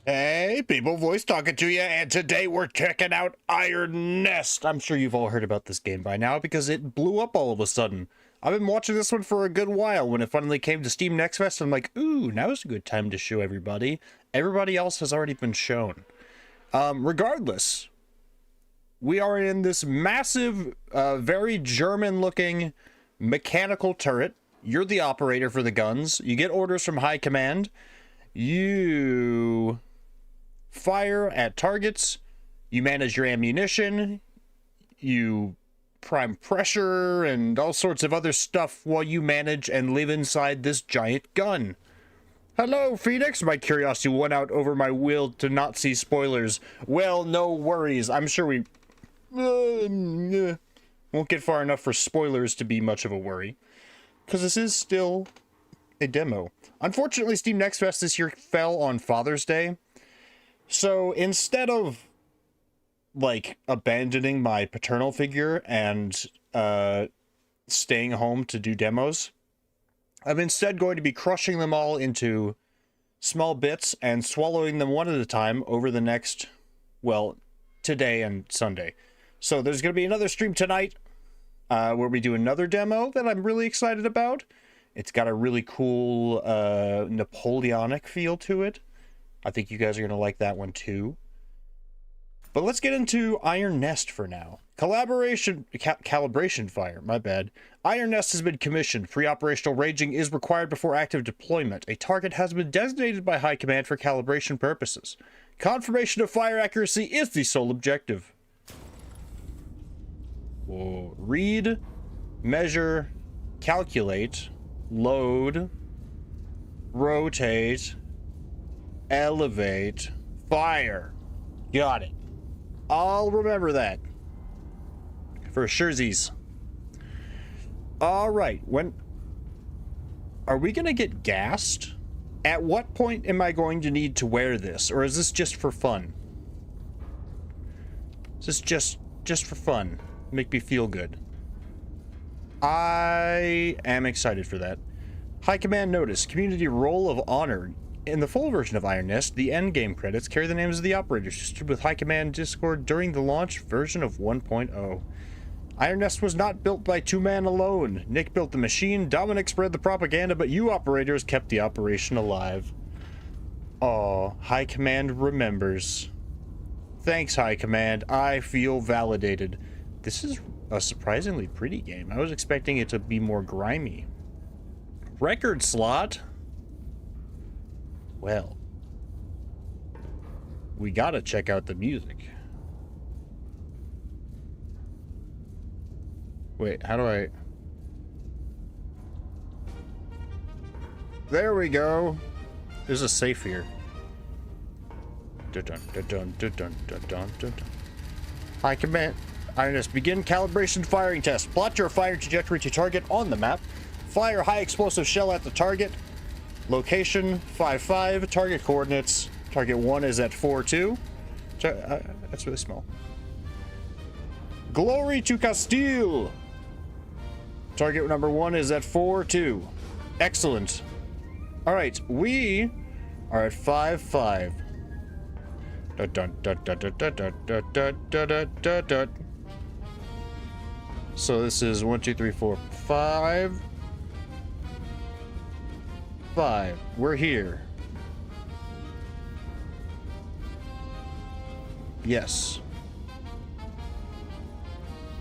Hey, people, voice talking to you, and today we're checking out Iron Nest. I'm sure you've all heard about this game by now because it blew up all of a sudden. I've been watching this one for a good while. When it finally came to Steam Next Fest, I'm like, ooh, now's a good time to show everybody. Everybody else has already been shown. Regardless, we are in this massive, very German-looking mechanical turret. You're the operator for the guns. You get orders from High Command. You fire at targets, you manage your ammunition, you prime pressure, and all sorts of other stuff while you manage and live inside this giant gun. Hello, Phoenix! My curiosity won out over my will to not see spoilers. Well, no worries. I'm sure we won't get far enough for spoilers to be much of a worry, because this is still a demo. Unfortunately, Steam Next Fest this year fell on Father's Day. So instead of, like, abandoning my paternal figure and staying home to do demos, I'm instead going to be crushing them all into small bits and swallowing them one at a time over the next, well, today and Sunday. So there's going to be another stream tonight where we do another demo that I'm really excited about. It's got a really cool Napoleonic feel to it. I think you guys are going to like that one too. But let's get into Iron Nest for now. Calibration fire, my bad. Iron Nest has been commissioned. Pre-operational ranging is required before active deployment. A target has been designated by High Command for calibration purposes. Confirmation of fire accuracy is the sole objective. We'll read, measure, calculate, load, rotate, elevate, fire. Got it. I'll remember that. For surezies. Alright, when... Are we gonna get gassed? At what point am I going to need to wear this? Or is this just for fun? Is this just for fun? Make me feel good. I am excited for that. High Command notice. Community Roll of Honor. In the full version of Iron Nest, the endgame credits carry the names of the operators who stood with High Command Discord during the launch version of 1.0. Iron Nest was not built by two men alone. Nick built the machine, Dominic spread the propaganda, but you operators kept the operation alive. Aw, High Command remembers. Thanks, High Command. I feel validated. This is a surprisingly pretty game. I was expecting it to be more grimy. Record slot? Well, we gotta check out the music. Wait, how do I... There we go. There's a safe here. Dun dun dun dun dun dun dun dun. High Command. Iron Nest, begin calibration firing test. Plot your fire trajectory to target on the map. Fire high explosive shell at the target. Location 5-5. Target coordinates. Target 1 is at 4-2. That's really small. Glory to Castile. Target number 1 is at 4-2. Excellent. All right, we are at 5-5. Dun dun dun dun dun dun dun dun dun dun dun. So this is 1, 2, 3, 4, 5. 5. We're here. Yes.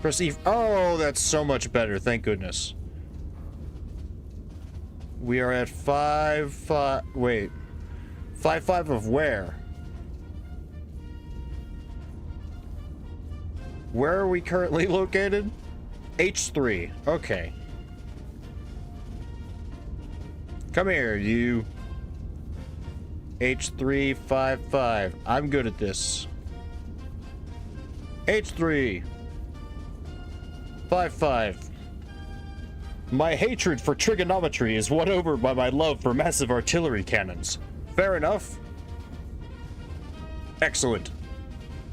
Perceive. Oh, that's so much better. Thank goodness. We are at 5-5. Wait. 5-5 of where? Where are we currently located? H3. Okay. Come here, you. H355. I'm good at this. H3 55. My hatred for trigonometry is won over by my love for massive artillery cannons. Fair enough. Excellent.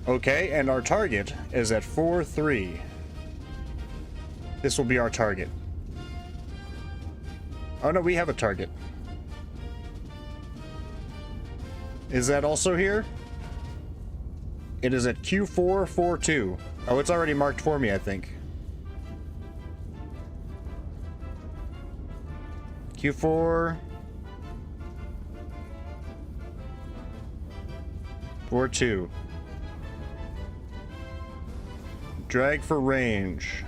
Okay, and our target is at 4-3. This will be our target. Oh no, we have a target. Is that also here? It is at Q442. Oh, it's already marked for me, I think. Q4... 42. Drag for range.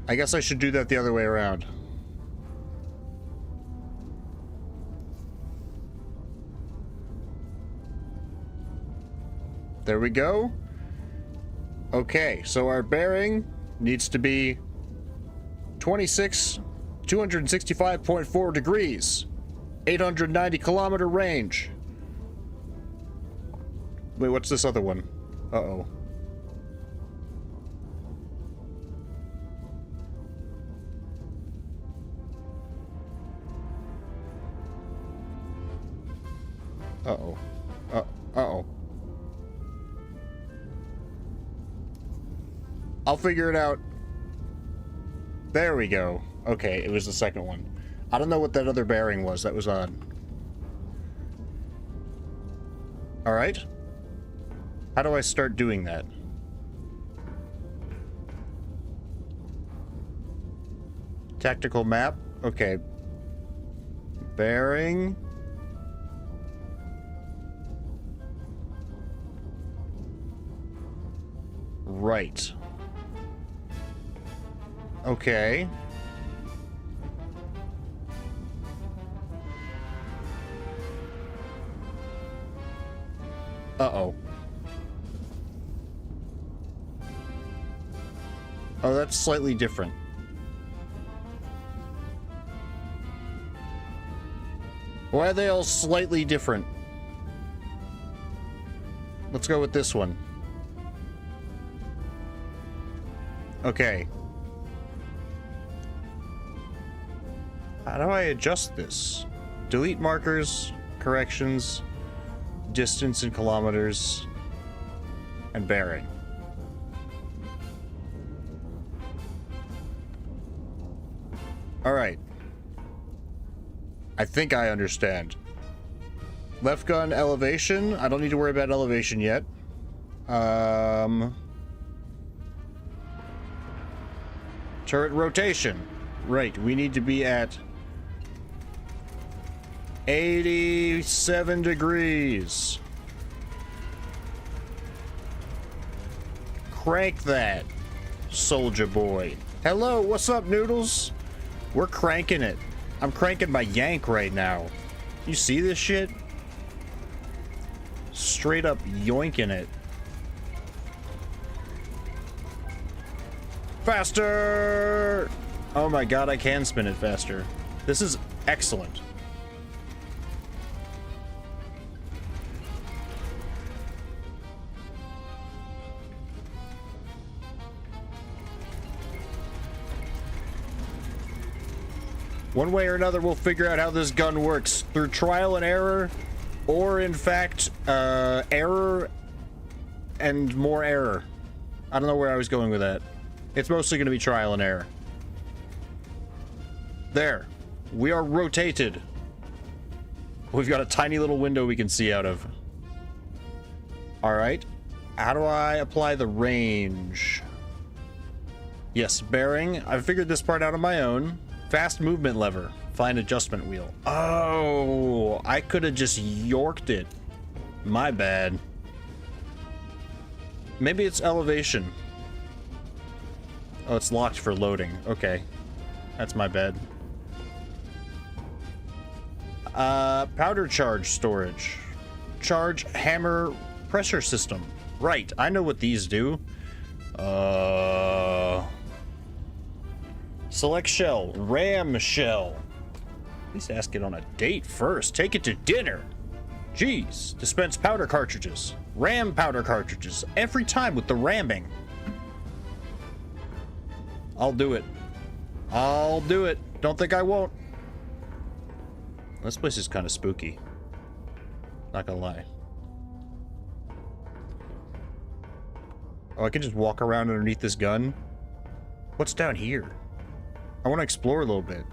I guess I should do that the other way around. There we go. Okay, so our bearing needs to be 265.4 degrees. 890 kilometer range. Wait, what's this other one? Uh-oh. Uh-oh. Uh-oh. I'll figure it out. There we go. Okay, it was the second one. I don't know what that other bearing was. That was odd. Alright. How do I start doing that? Tactical map. Okay. Bearing. Right. Okay. Uh-oh. Oh, that's slightly different. Why are they all slightly different? Let's go with this one. Okay. How do I adjust this? Delete markers, corrections, distance in kilometers, and bearing. Alright. I think I understand. Left gun elevation. I don't need to worry about elevation yet. Turret rotation. Right, we need to be at 87 degrees. Crank that, soldier boy. Hello, what's up, Noodles? We're cranking it. I'm cranking my yank right now. You see this shit? Straight up yoinking it. Faster! Oh my god, I can spin it faster. This is excellent. One way or another, we'll figure out how this gun works. Through trial and error, or in fact, error and more error. I don't know where I was going with that. It's mostly going to be trial and error. There. We are rotated. We've got a tiny little window we can see out of. Alright. How do I apply the range? Yes, bearing. I figured this part out on my own. Fast movement lever. Find adjustment wheel. Oh, I could have just yorked it. My bad. Maybe it's elevation. Oh, it's locked for loading. Okay. That's my bad. Powder charge storage. Charge hammer pressure system. Right, I know what these do. Select shell. Ram shell. At least ask it on a date first. Take it to dinner. Jeez. Dispense powder cartridges. Ram powder cartridges. Every time with the ramming. I'll do it. I'll do it. Don't think I won't. This place is kind of spooky. Not gonna lie. Oh, I can just walk around underneath this gun? What's down here? I want to explore a little bit.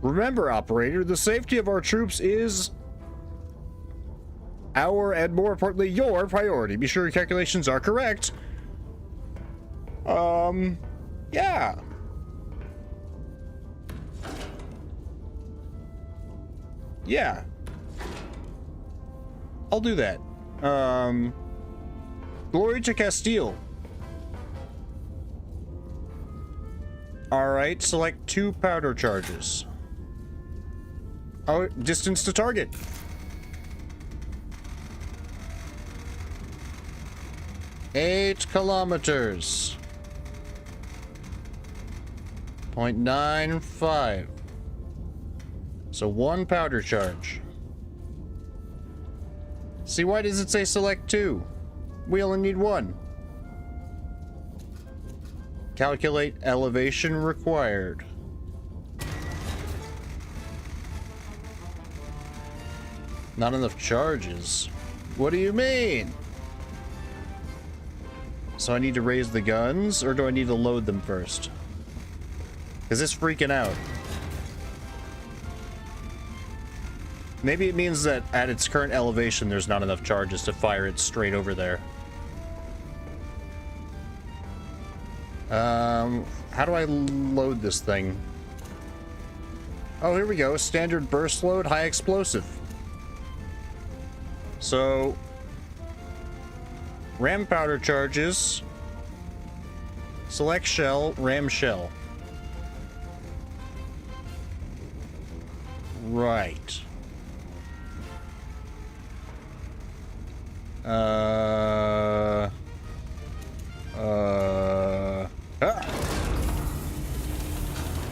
Remember, operator, the safety of our troops is our, and more importantly, your priority. Be sure your calculations are correct. Yeah. Yeah. I'll do that. Glory to Castile. Alright, select 2 powder charges. Oh, distance to target. Eight kilometers. 0.95. So 1 powder charge. See, why does it say select 2? We only need 1. Calculate elevation required. Not enough charges. What do you mean? So I need to raise the guns, or do I need to load them first? Because it's freaking out. Maybe it means that at its current elevation, there's not enough charges to fire it straight over there. How do I load this thing? Oh, here we go. Standard burst load, high explosive. So, ram powder charges. Select shell, ram shell. Right.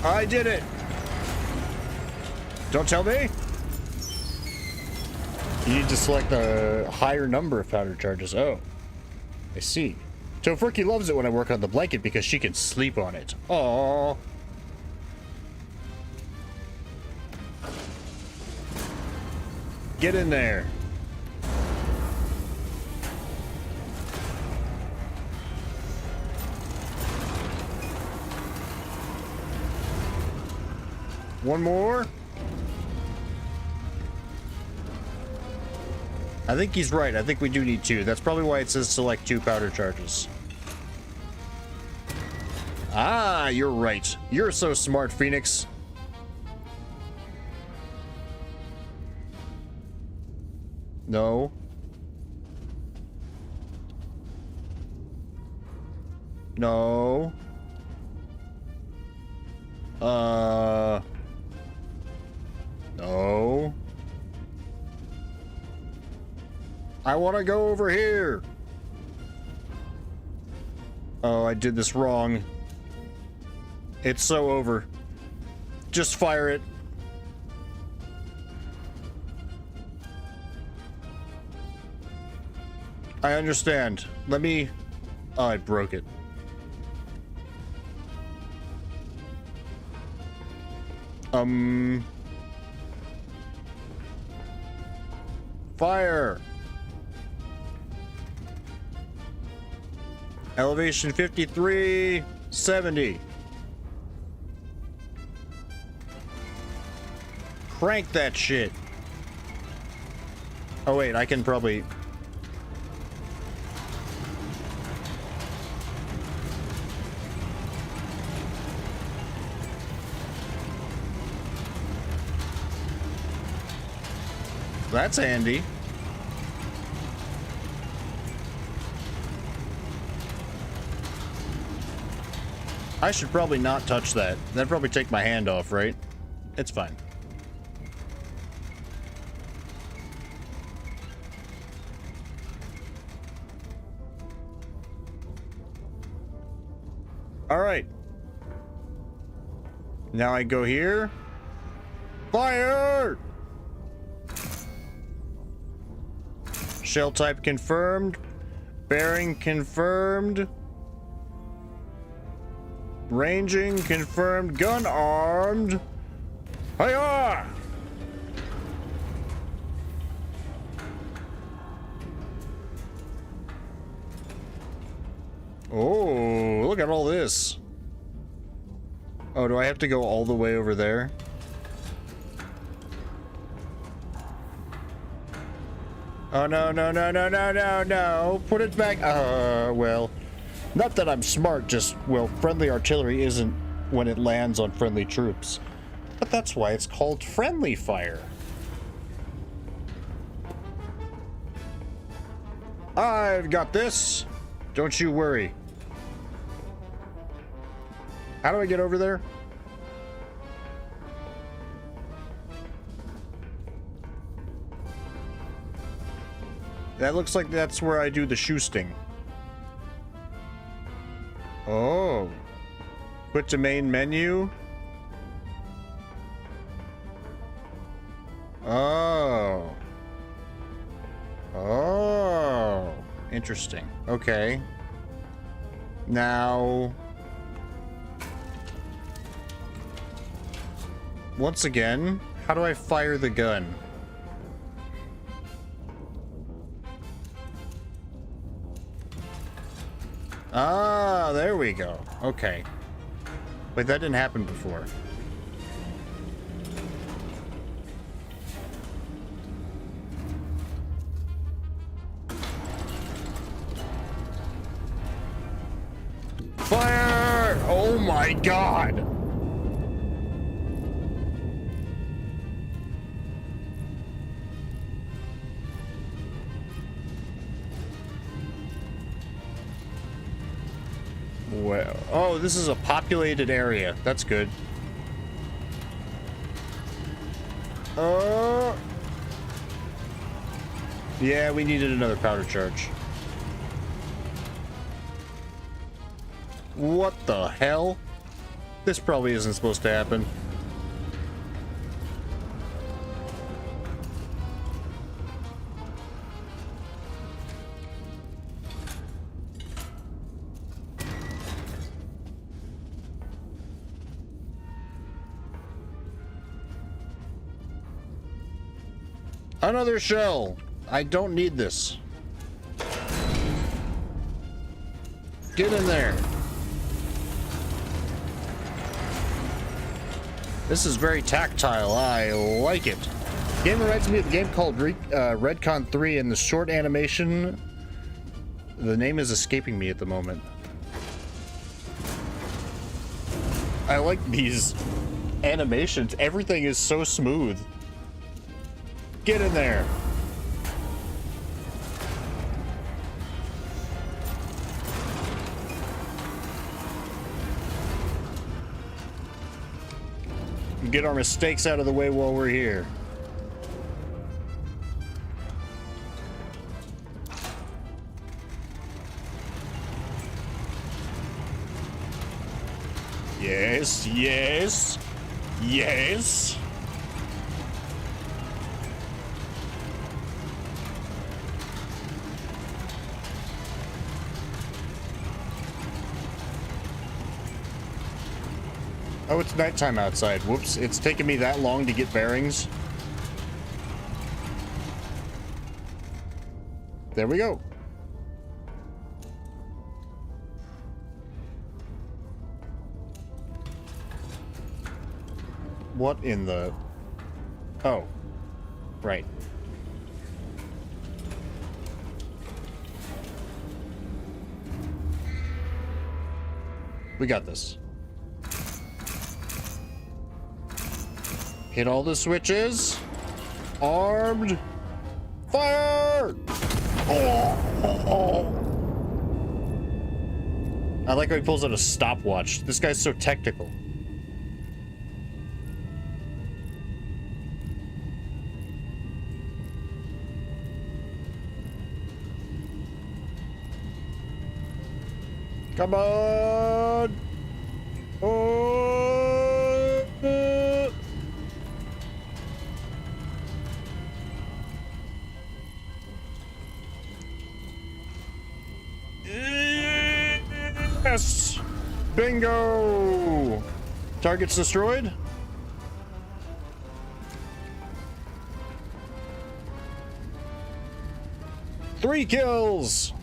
I did it! Don't tell me! You need to select a higher number of powder charges. Oh. I see. Tofurky loves it when I work on the blanket because she can sleep on it. Aww. Get in there. One more. I think he's right. I think we do need 2. That's probably why it says select 2 powder charges. Ah, you're right. You're so smart, Phoenix. No. No. No. I want to go over here. Oh, I did this wrong. It's so over. Just fire it. I understand. Let me... Oh, I broke it. Fire! Elevation 5370. Crank that shit. Oh wait, I can probably... That's handy. I should probably not touch that. That'd probably take my hand off, right? It's fine. All right. Now I go here. Fire! Shell type confirmed. Bearing confirmed. Ranging confirmed. Gun armed. Hiya! Oh, look at all this. Oh, do I have to go all the way over there? Oh, no, no, no, no, no, no, no. Put it back. Well, not that I'm smart, just, well, friendly artillery isn't when it lands on friendly troops. But that's why it's called friendly fire. I've got this. Don't you worry. How do I get over there? That looks like that's where I do the shoosting. Oh. Quit to main menu. Oh. Oh. Interesting. Okay. Now... once again, how do I fire the gun? Ah, there we go. Okay. Wait, that didn't happen before. Fire! Oh my god! Well, oh, this is a populated area. That's good. Yeah, we needed another powder charge. What the hell? This probably isn't supposed to happen. Another shell. I don't need this. Get in there. This is very tactile. I like it. Game reminds me of a game called Redcon 3, and the short animation, the name is escaping me at the moment. I like these animations. Everything is so smooth. Get in there. Get our mistakes out of the way while we're here. Yes, yes, yes. Oh, it's nighttime outside. Whoops, it's taken me that long to get bearings. There we go. What in the... oh. Right. We got this. Hit all the switches. Armed. Fire! Oh. I like how he pulls out a stopwatch. This guy's so technical. Come on! Oh! Yes! Bingo! Targets destroyed? Three kills!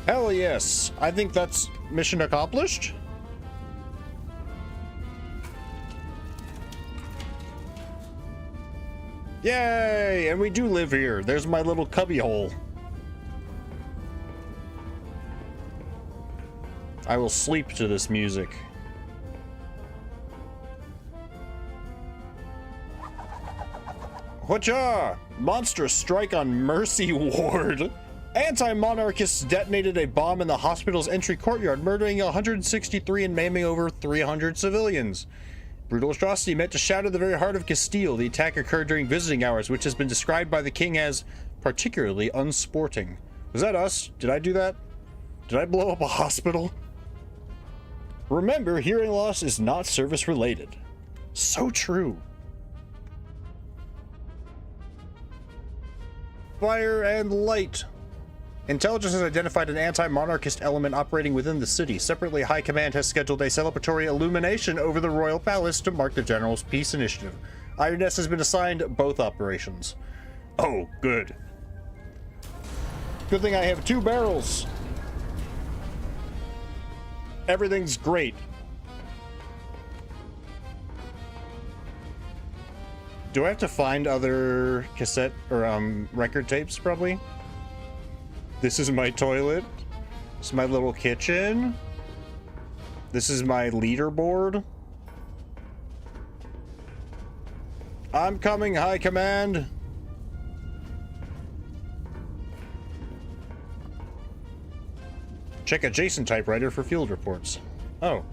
Hell yes. I think that's mission accomplished. Yay! And we do live here. There's my little cubby hole. I will sleep to this music. Whatcha? Monstrous strike on Mercy Ward. Anti-monarchists detonated a bomb in the hospital's entry courtyard, murdering 163 and maiming over 300 civilians. Brutal atrocity meant to shatter the very heart of Castile. The attack occurred during visiting hours, which has been described by the king as particularly unsporting. Was that us? Did I do that? Did I blow up a hospital? Remember, hearing loss is not service-related. So true. Fire and light. Intelligence has identified an anti-monarchist element operating within the city. Separately, High Command has scheduled a celebratory illumination over the Royal Palace to mark the General's peace initiative. Iron Nest has been assigned both operations. Oh, good. Good thing I have 2 barrels. Everything's great. Do I have to find other cassette or record tapes, probably? This is my toilet. This is my little kitchen. This is my leaderboard. I'm coming, High Command. Check adjacent typewriter for field reports. Oh.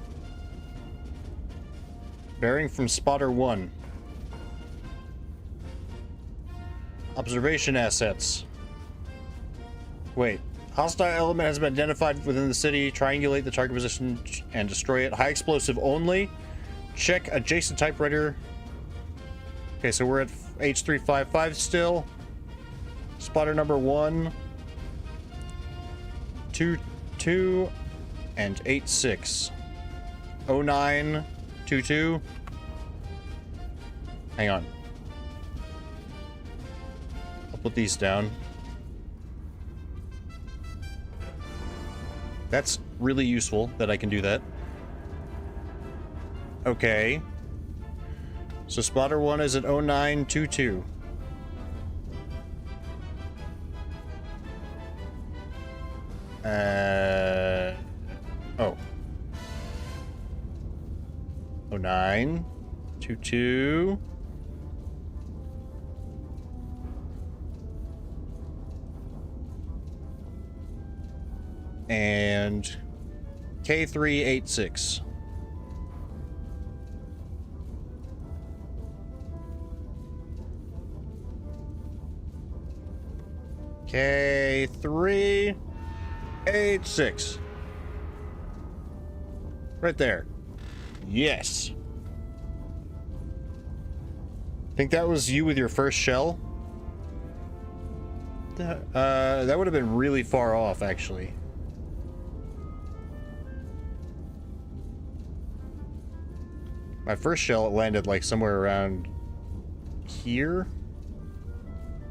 Bearing from spotter 1. Observation assets. Wait. Hostile element has been identified within the city. Triangulate the target position and destroy it. High explosive only. Check adjacent typewriter. Okay, so we're at H355 still. Spotter number 1. 2 and 86. 0922. Hang on. I'll put these down. That's really useful that I can do that. Okay. So spotter 1 is at 0922. Oh. 0922. And K386. K386. Right there. Yes. Think that was you with your first shell? That would have been really far off, actually. My first shell landed like somewhere around here.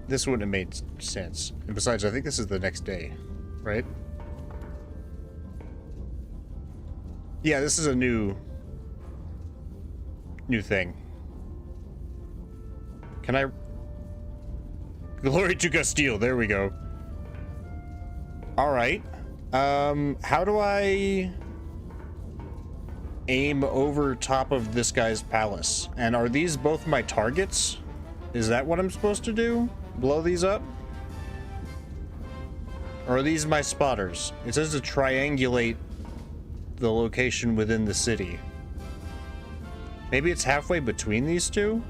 This wouldn't have made sense. And besides, I think this is the next day, right? Yeah, this is a new thing. Can I... Glory to Castile, there we go. Alright. How do I aim over top of this guy's palace? And are these both my targets? Is that what I'm supposed to do? Blow these up? Or are these my spotters? It says to triangulate the location within the city. Maybe it's halfway between these two?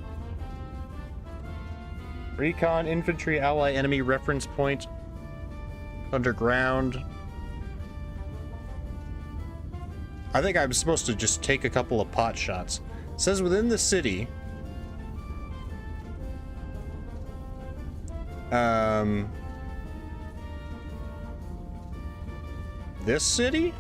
Recon, infantry, ally, enemy, reference point, underground. I think I'm supposed to just take a couple of pot shots. It says within the city. This city?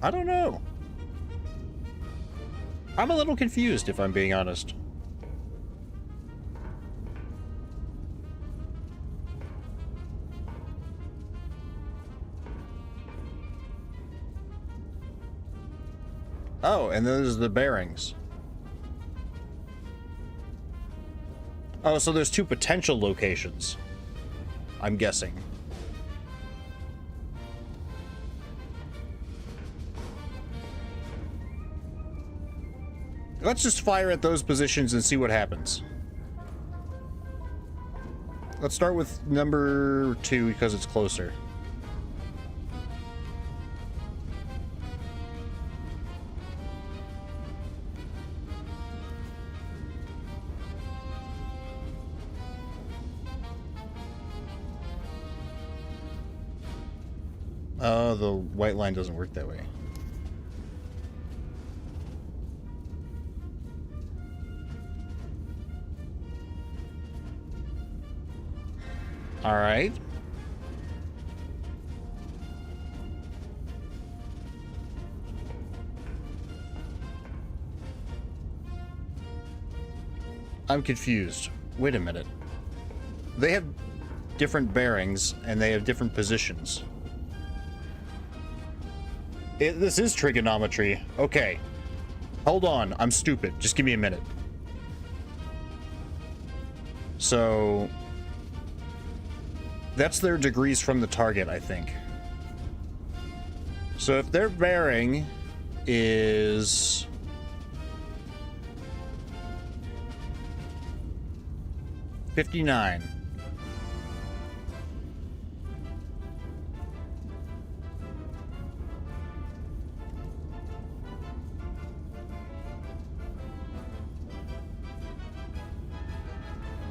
I don't know. I'm a little confused, if I'm being honest. Oh, and those are the bearings. Oh, so there's two potential locations, I'm guessing. Let's just fire at those positions and see what happens. Let's start with number 2 because it's closer. Oh, the white line doesn't work that way. All right. I'm confused. Wait a minute. They have different bearings and they have different positions. This is trigonometry. Okay. Hold on. I'm stupid. Just give me a minute. So that's their degrees from the target, I think. So if their bearing is 59.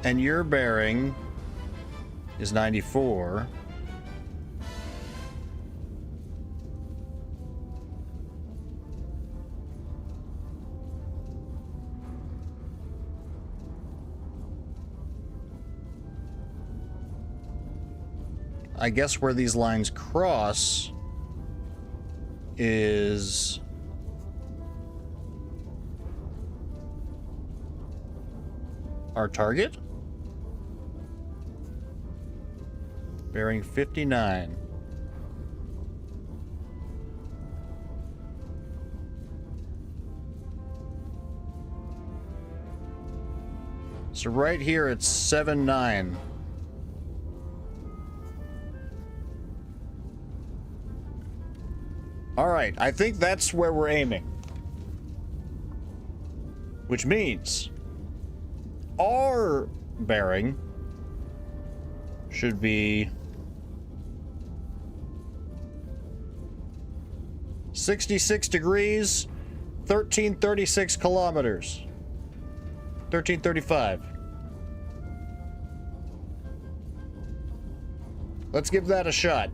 And your bearing is 94. I guess where these lines cross is our target. Bearing 59. So right here it's 7-9. All right, I think that's where we're aiming. Which means our bearing should be 66 degrees, 1336 kilometers. 1335. Let's give that a shot.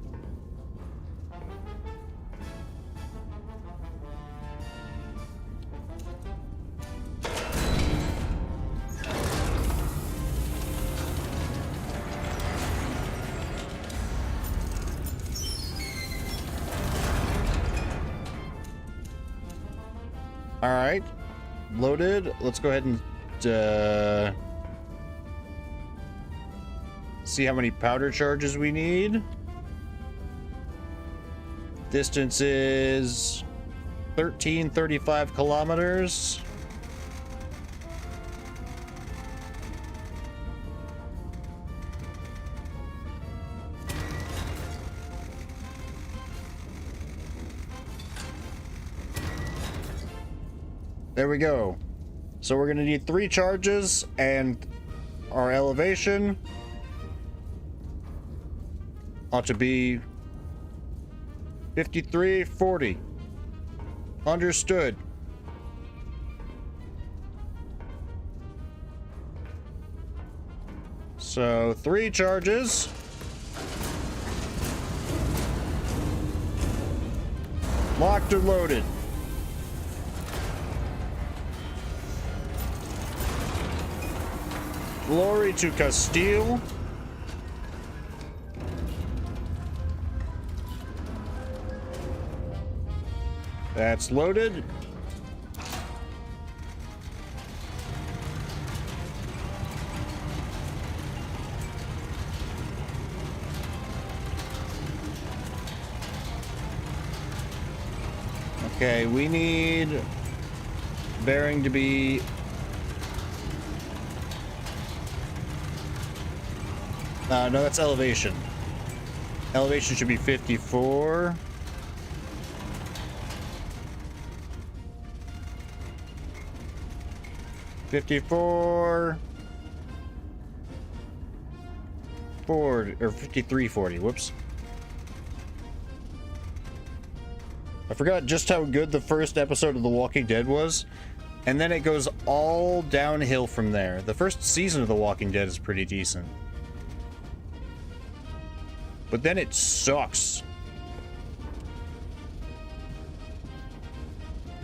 All right, loaded. Let's go ahead and see how many powder charges we need. Distance is 1335 kilometers. There we go. So we're gonna need 3 charges, and our elevation ought to be 5340. Understood. So 3 charges. Locked and loaded. Glory to Castile. That's loaded. Okay, we need bearing to be... no, that's elevation. Elevation should be 54. Or 5340. Whoops. I forgot just how good the first episode of The Walking Dead was, and then it goes all downhill from there. The first season of The Walking Dead is pretty decent, but then it sucks.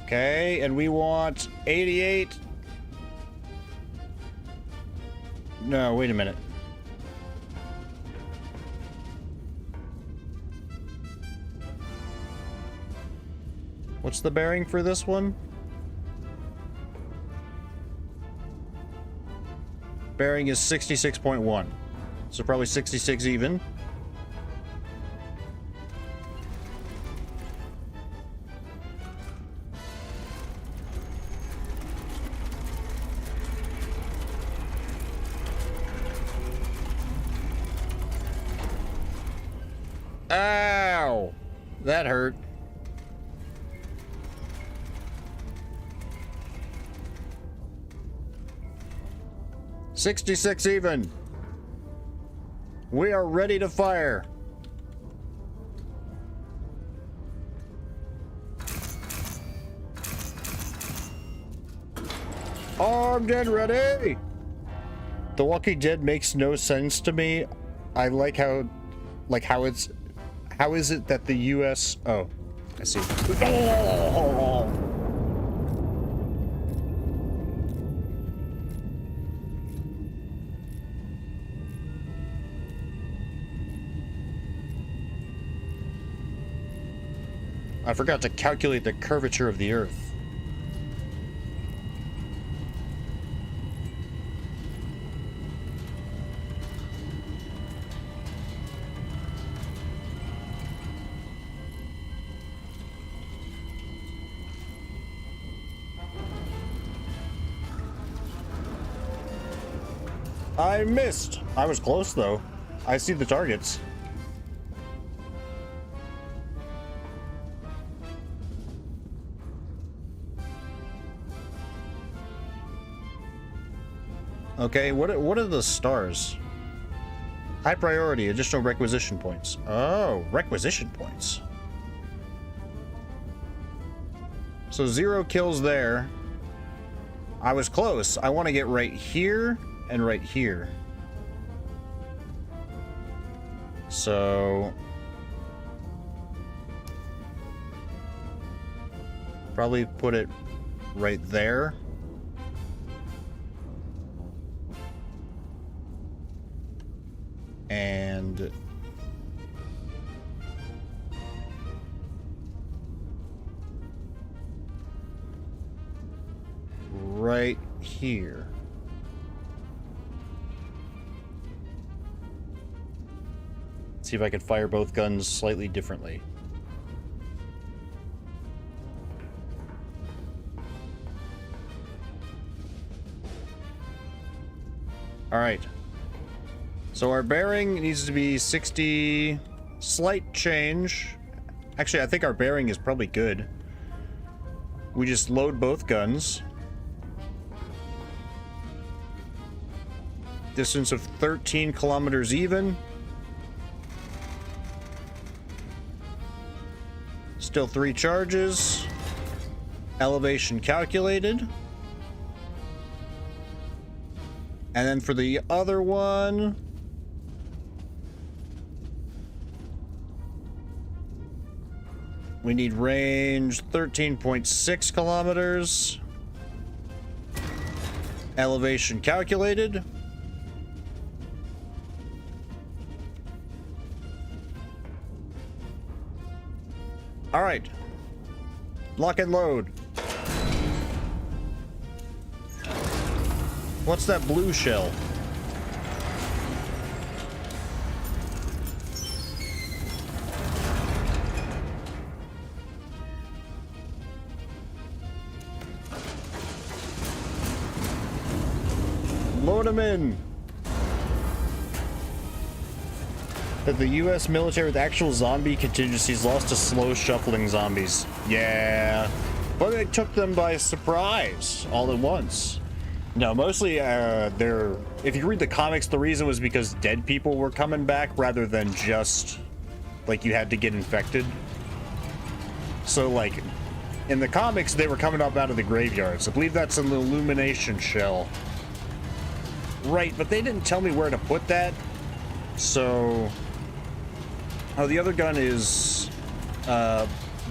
Okay, and we want 88. No, wait a minute. What's the bearing for this one? Bearing is 66.1. So probably 66 even. Ow! That hurt. $66 even. We are ready to fire. Armed and ready. The Walking Dead makes no sense to me. I like how it's, how is it that the US, oh, I see. Oh! I forgot to calculate the curvature of the Earth. I missed. I was close though. I see the targets. Okay, what are the stars? High priority, additional requisition points. Oh, requisition points. So 0 kills there. I was close. I want to get right here and right here. So probably put it right there. And right here. See if I can fire both guns slightly differently. All right. So our bearing needs to be 60, slight change. Actually, I think our bearing is probably good. We just load both guns. Distance of 13 kilometers even. Still 3 charges. Elevation calculated. And then for the other one, we need range 13.6 kilometers. Elevation calculated. All right. Lock and load. What's that blue shell? Load them in. That the U.S. military with actual zombie contingencies lost to slow shuffling zombies. Yeah, but it took them by surprise all at once. No, mostly if you read the comics, the reason was because dead people were coming back rather than just like you had to get infected. So like in the comics, they were coming up out of the graveyards. I believe that's an illumination shell. Right, but they didn't tell me where to put that. So... Oh, the other gun is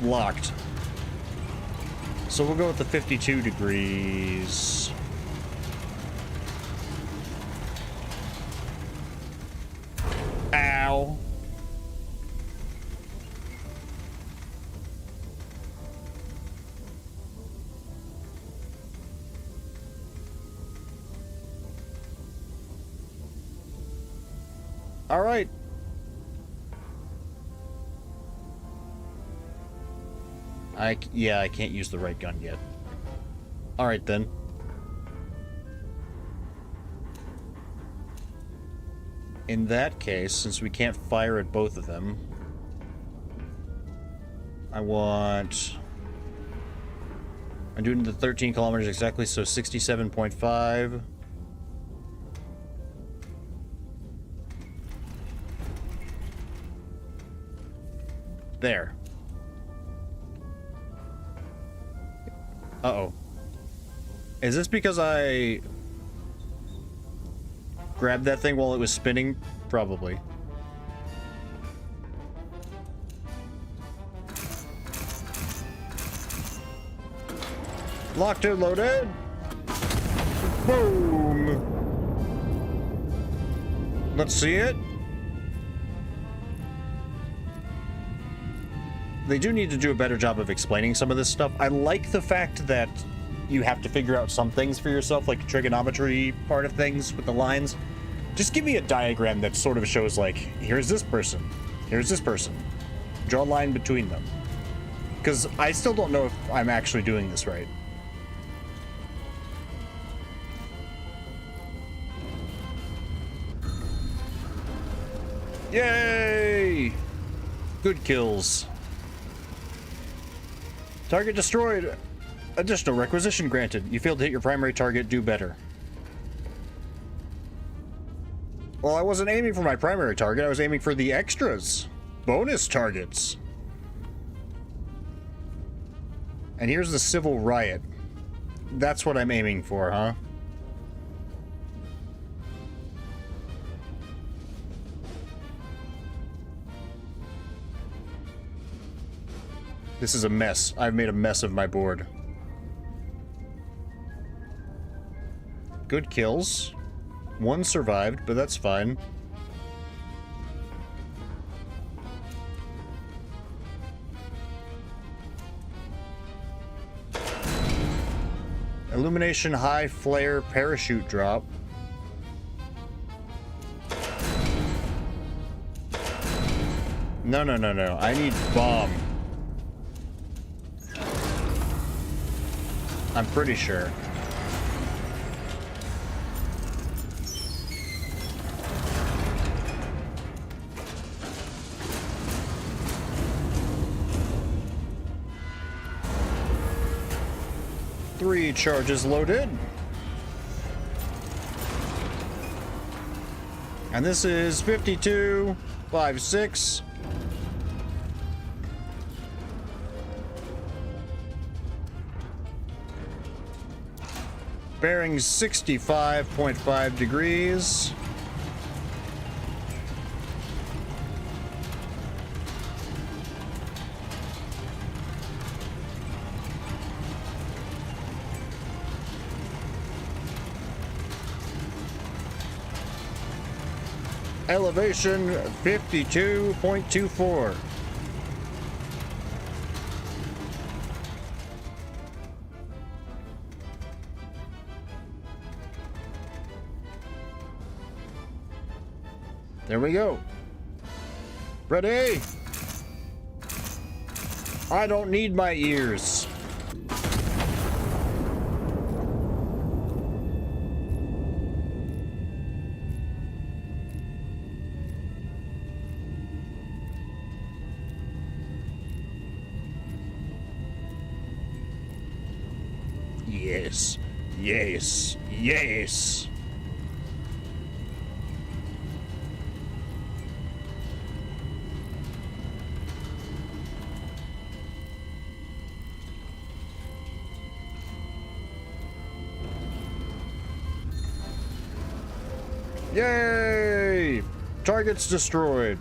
locked. So we'll go with the 52 degrees. Ow. All right. Yeah, I can't use the right gun yet. All right, then. In that case, since we can't fire at both of them, I'm doing the 13 kilometers exactly, so 67.5. There. Uh-oh. Is this because I grabbed that thing while it was spinning? Probably. Locked and loaded. Boom. Let's see it. They do need to do a better job of explaining some of this stuff. I like the fact that you have to figure out some things for yourself, like trigonometry part of things with the lines. Just give me a diagram that sort of shows, like, here's this person, here's this person. Draw a line between them. Because I still don't know if I'm actually doing this right. Yay! Good kills. Target destroyed. Additional requisition granted. You failed to hit your primary target. Do better. Well, I wasn't aiming for my primary target. I was aiming for the extras. Bonus targets. And here's the civil riot. That's what I'm aiming for, huh? This is a mess. I've made a mess of my board. Good kills. One survived, but that's fine. Illumination high flare parachute drop. No, no, no, no. I need bomb. I'm pretty sure. Three charges loaded. And this is 52.56. Bearing 65.5 degrees. Elevation 52.24. There we go. Ready? I don't need my ears. Yes. Yes. Yes. Yay! Targets destroyed.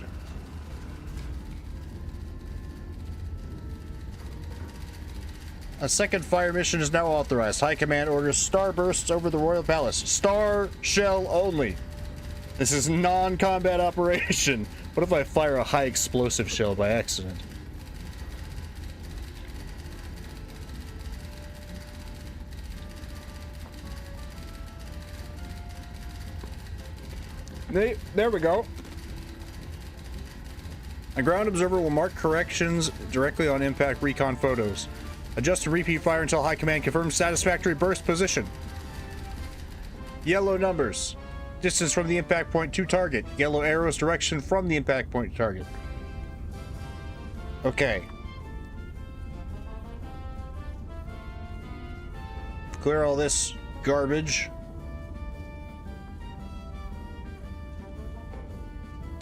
A second fire mission is now authorized. High Command orders starbursts over the Royal Palace. Star shell only. This is non-combat operation. What if I fire a high explosive shell by accident? There we go. A ground observer will mark corrections directly on impact recon photos. Adjust to repeat fire until High Command confirms satisfactory burst position. Yellow numbers. Distance from the impact point to target. Yellow arrows direction from the impact point to target. Okay. Clear all this garbage.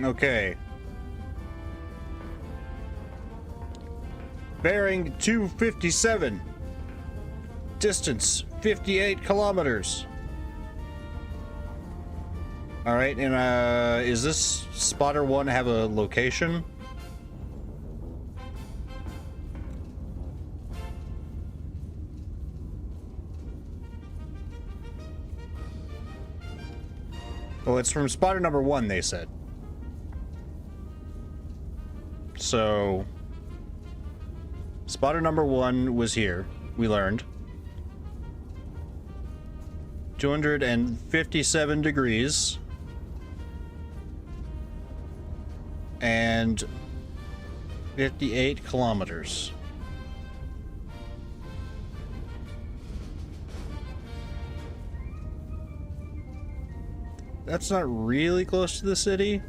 Okay. Bearing 257. Distance 58 kilometers. All right, and is this spotter one have a location? Oh, it's from spotter number 1, they said. So, spotter number 1 was here, we learned. 257 degrees. And 58 kilometers. That's not really close to the city.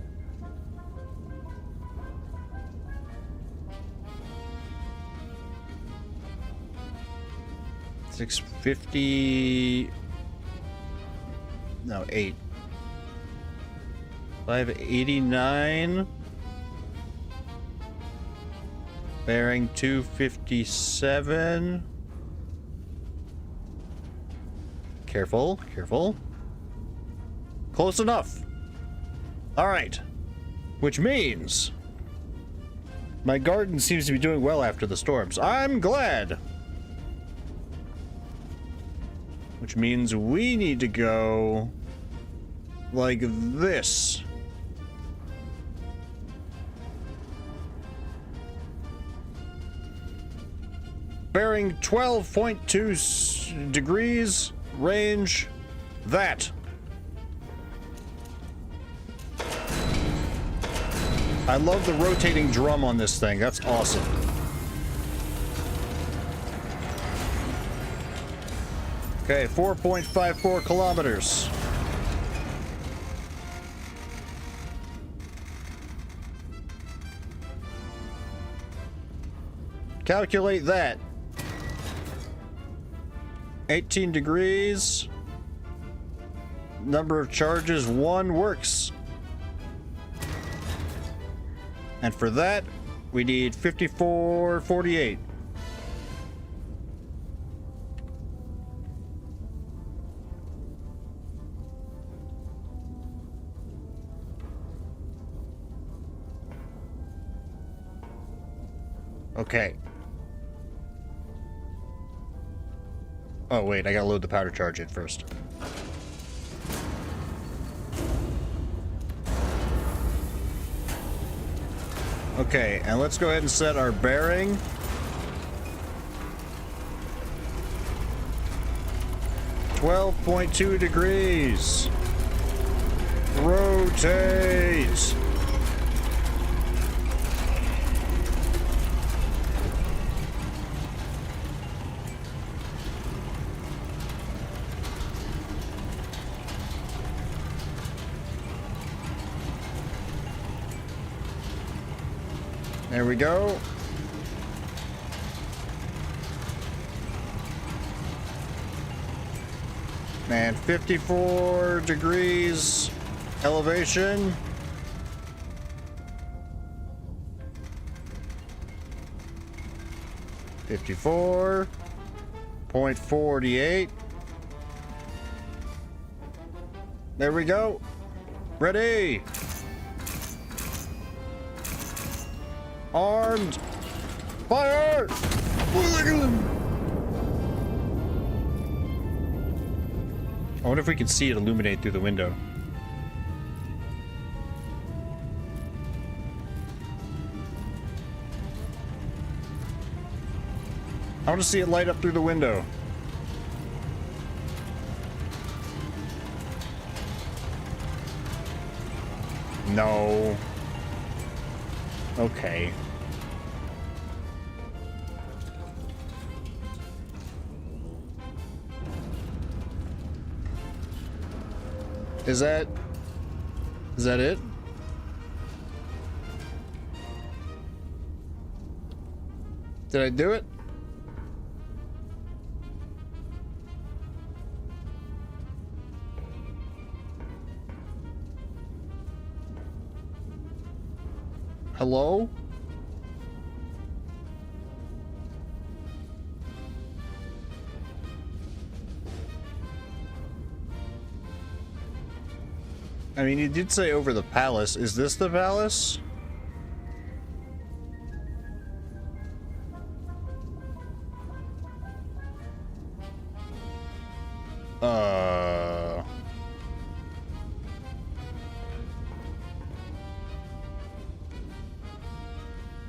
$650. No, 8. 589. Bearing 257. Careful, careful. Close enough. All right. Which means my garden seems to be doing well after the storms. I'm glad. Which means we need to go like this. Bearing 12.2 degrees, range that. I love the rotating drum on this thing. That's awesome. Okay, 4.54 kilometers. Calculate that. 18 degrees. Number of charges, 1 works. And for that, we need 5448. Okay. Oh, wait, I gotta load the powder charge in first. Okay, and let's go ahead and set our bearing. $12.2 degrees. Rotate. There we go. And 54 degrees elevation. .48. There we go. Ready. Armed. Fire! I wonder if we can see it illuminate through the window. I want to see it light up through the window. No. Okay. Is that it? Did I do it? Hello? I mean, you did say over the palace. Is this the palace?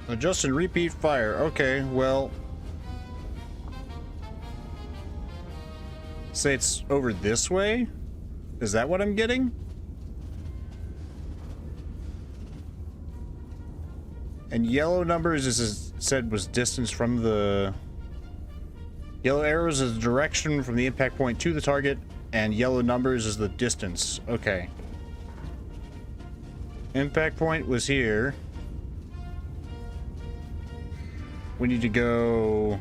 Adjust and repeat fire. Okay, well. Say it's over this way? Is that what I'm getting? And yellow numbers, as it said, was distance from the... Yellow arrows is the direction from the impact point to the target, and yellow numbers is the distance. Okay. Impact point was here. We need to go...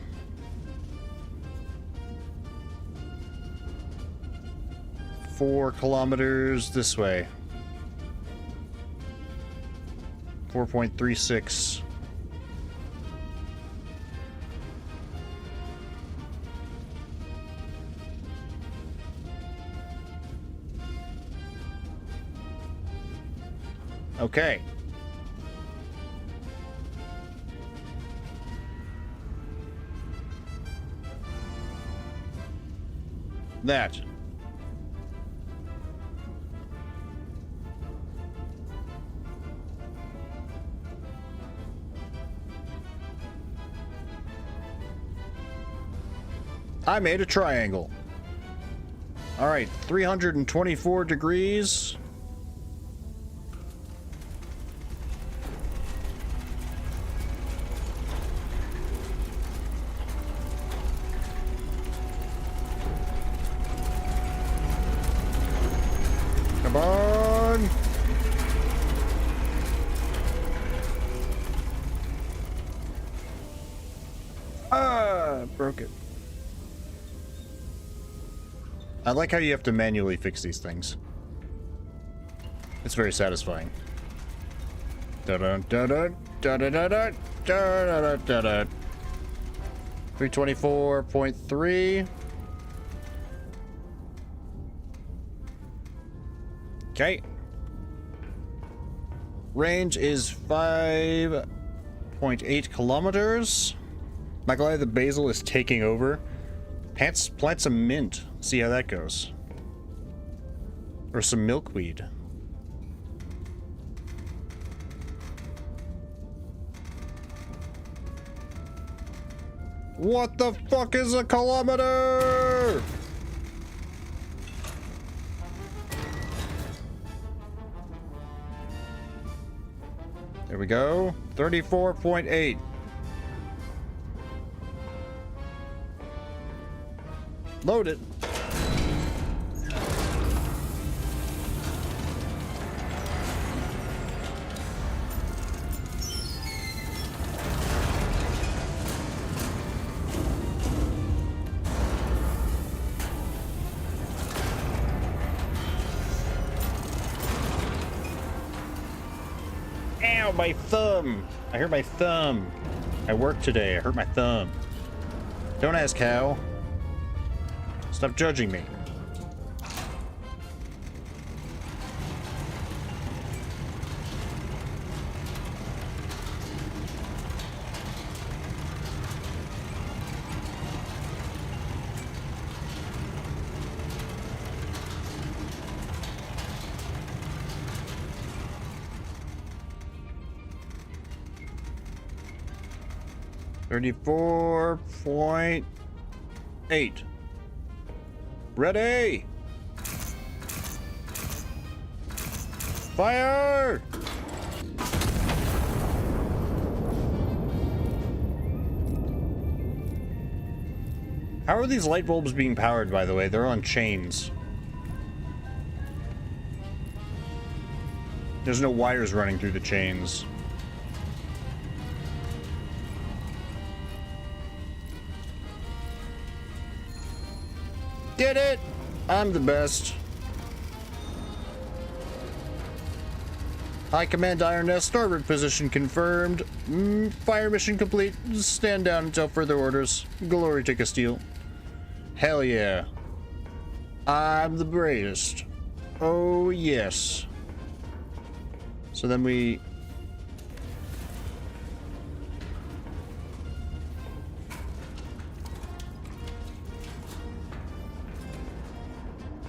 ...4 kilometers this way. 4.36. Okay. That. I made a triangle. All right, 324 degrees. Come on. Ah, broke it. I like how you have to manually fix these things. It's very satisfying. 324.3. Okay. Range is 5.8 kilometers. Not gonna lie, the basil is taking over. Plant some mint. See how that goes. Or some milkweed. What the fuck is a kilometer? There we go. 34.8. Load it. Ow, my thumb. I hurt my thumb. I worked today. I hurt my thumb. Don't ask how. Stop judging me. $34.8. Ready! Fire! How are these light bulbs being powered, by the way? They're on chains. There's no wires running through the chains. Did it! I'm the best. High Command Iron Nest starboard position confirmed. Fire mission complete. Stand down until further orders. Glory to Castile. Hell yeah. I'm the greatest. Oh yes. So then we...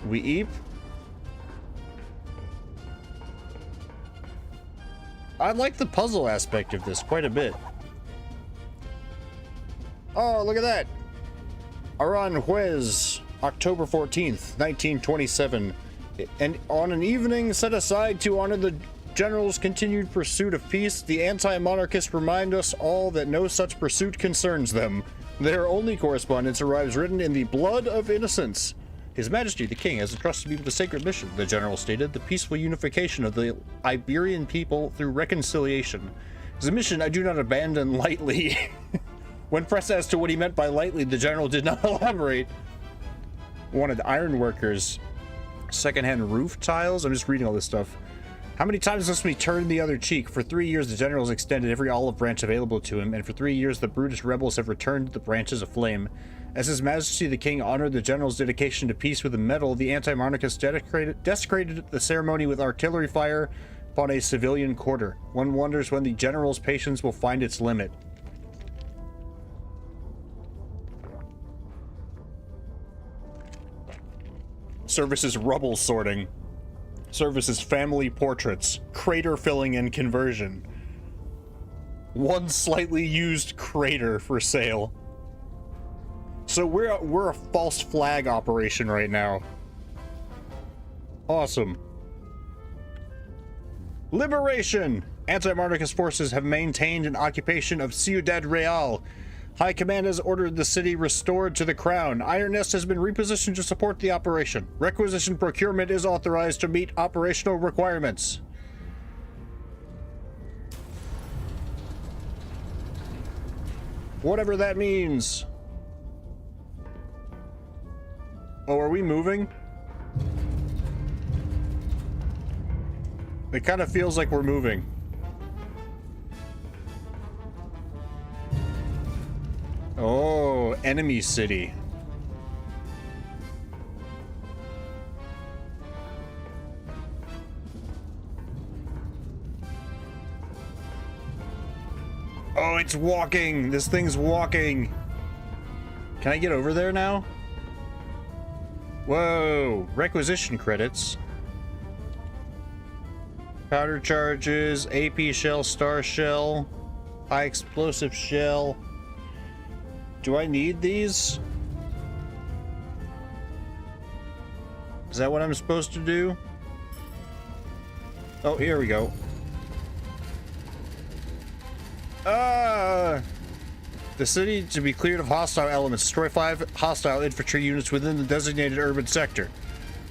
We eep. I like the puzzle aspect of this quite a bit. Oh, look at that. Aranjuez, October 14th, 1927. And on an evening set aside to honor the general's continued pursuit of peace, the anti-monarchists remind us all that no such pursuit concerns them. Their only correspondence arrives written in the blood of innocence. His Majesty the King has entrusted me with a sacred mission, the general stated, the peaceful unification of the Iberian people through reconciliation. It's a mission I do not abandon lightly. When pressed as to what he meant by lightly, the general did not elaborate. Wanted ironworkers, secondhand roof tiles. I'm just reading all this stuff. How many times must we turn the other cheek? For 3 years, the general has extended every olive branch available to him, and for 3 years, the brutish rebels have returned the branches aflame. As His Majesty the King honored the general's dedication to peace with a medal, the anti-monarchists desecrated the ceremony with artillery fire upon a civilian quarter. One wonders when the general's patience will find its limit. Services rubble sorting. Services family portraits. Crater filling and conversion. One slightly used crater for sale. So we're a false flag operation right now. Awesome. Liberation! Anti-monarchist forces have maintained an occupation of Ciudad Real. High Command has ordered the city restored to the crown. Iron Nest has been repositioned to support the operation. Requisition procurement is authorized to meet operational requirements. Whatever that means. Oh, are we moving? It kind of feels like we're moving. Oh, enemy city. Oh, it's walking. This thing's walking. Can I get over there now? Whoa, requisition credits. Powder charges, AP shell, star shell, high explosive shell. Do I need these? Is that what I'm supposed to do? Oh, here we go. The city to be cleared of hostile elements. Destroy 5 hostile infantry units within the designated urban sector.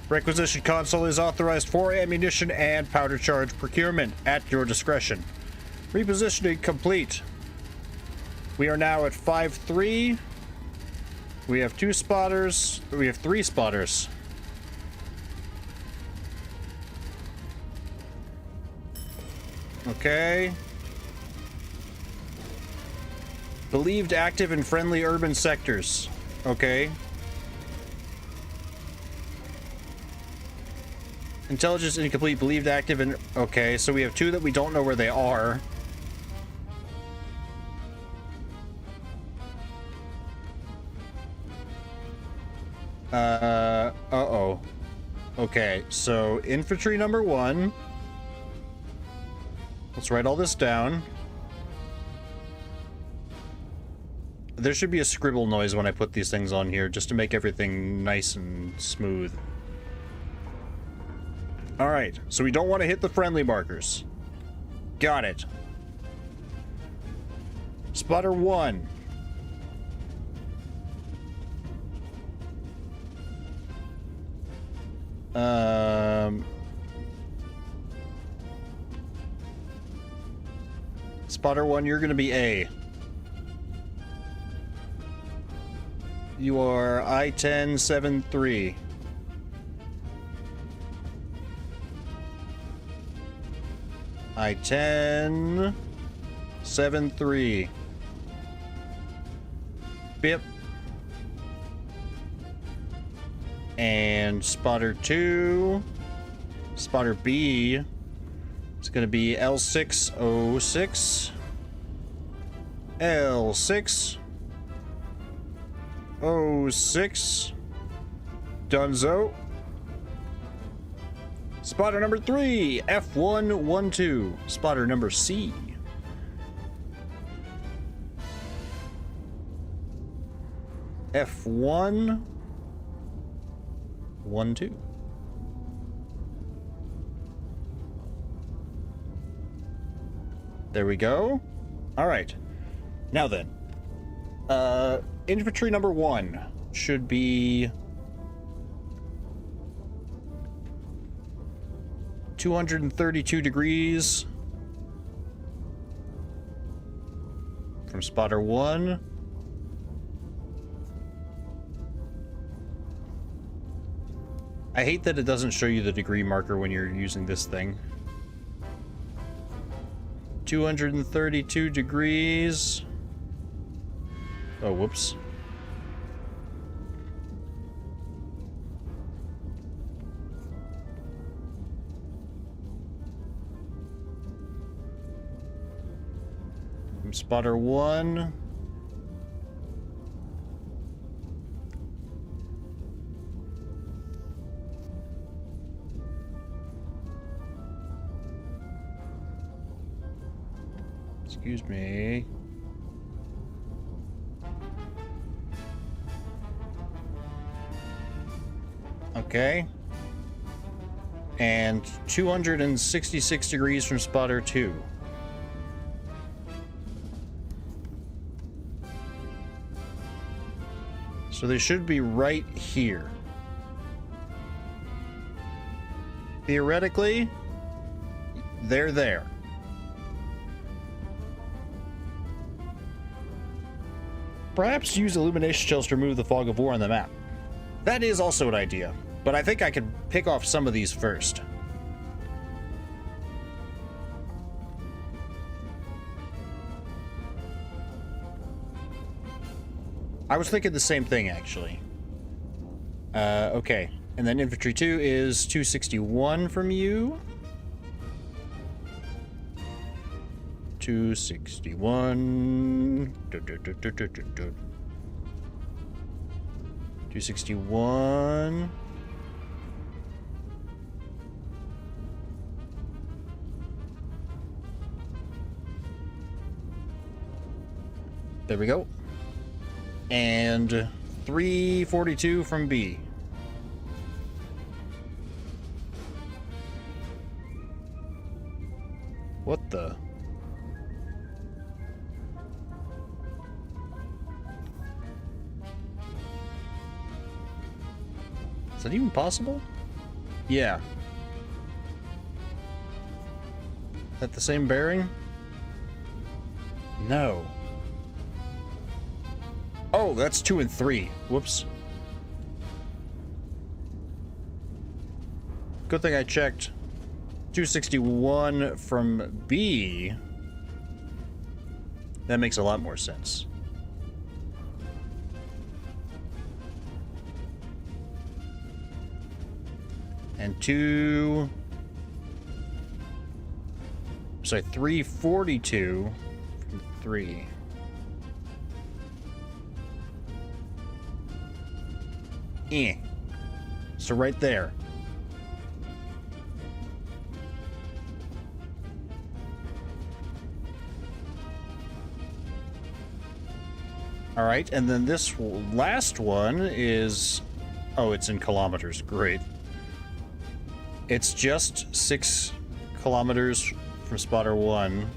Requisition console is authorized for ammunition and powder charge procurement at your discretion. Repositioning complete. We are now at 5-3. We have 2 spotters. We have 3 spotters. Okay. Believed active in friendly urban sectors. Okay. Intelligence incomplete. Believed active in... Okay, so we have two that we don't know where they are. Uh-oh. Okay, so infantry number 1. Let's write all this down. There should be a scribble noise when I put these things on here, just to make everything nice and smooth. Alright, so we don't want to hit the friendly markers. Got it. Spotter 1. Spotter 1, you're gonna be A. You are I-10-7-3. I-10-7-3. Bip. And spotter 2. Spotter B. It's gonna be L606. L6. 06. Dunzo. Spotter number 3, F112. Spotter number C. F112. There we go. All right. Now then. Infantry number 1 should be 232 degrees from spotter 1. I hate that it doesn't show you the degree marker when you're using this thing. 232 degrees. Oh, whoops. From spotter 1. Excuse me. Okay. And 266 degrees from spotter 2. So they should be right here. Theoretically, they're there. Perhaps use illumination shells to remove the fog of war on the map. That is also an idea, but I think I could pick off some of these first. I was thinking the same thing, actually. Okay. And then infantry 2 is 261 from you. 261. 261. There we go. And 342 from B. What the? Is that even possible? Yeah. Is that the same bearing? No. Oh, that's 2 and 3. Whoops. Good thing I checked. 261 from B. That makes a lot more sense. And 342 from 3. So right there. All right, and then this last one is... Oh, it's in kilometers. Great. It's just 6 kilometers from spotter 1.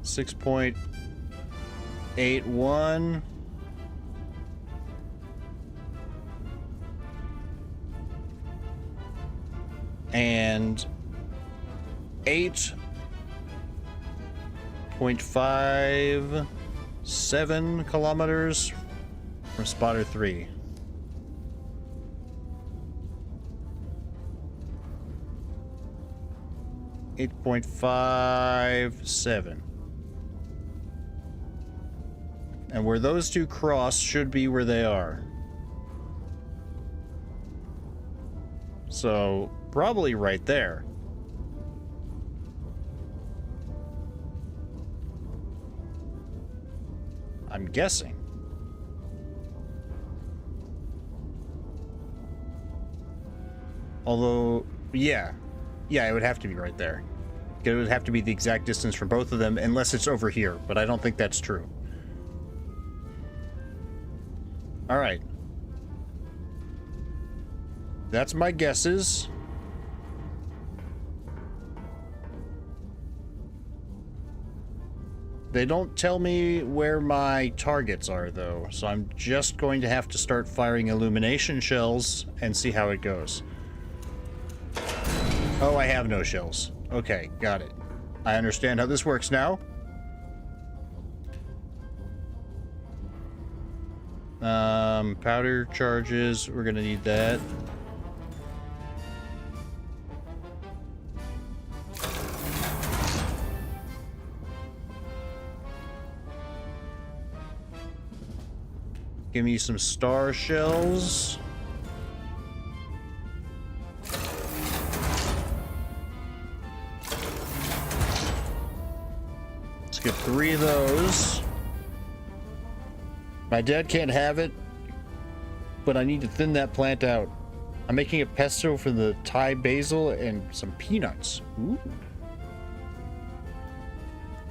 6.81. And 8.57 kilometers from spotter 3. .57. And where those two cross should be where they are. So, probably right there. I'm guessing. Although, yeah. Yeah, it would have to be right there. It would have to be the exact distance from both of them, unless it's over here, but I don't think that's true. Alright. That's my guesses. They don't tell me where my targets are, though, so I'm just going to have to start firing illumination shells and see how it goes. Oh, I have no shells. Okay, got it. I understand how this works now. Powder charges, we're gonna need that. Give me some star shells. Let's get 3 of those. My dad can't have it, but I need to thin that plant out. I'm making a pesto for the Thai basil and some peanuts. Ooh.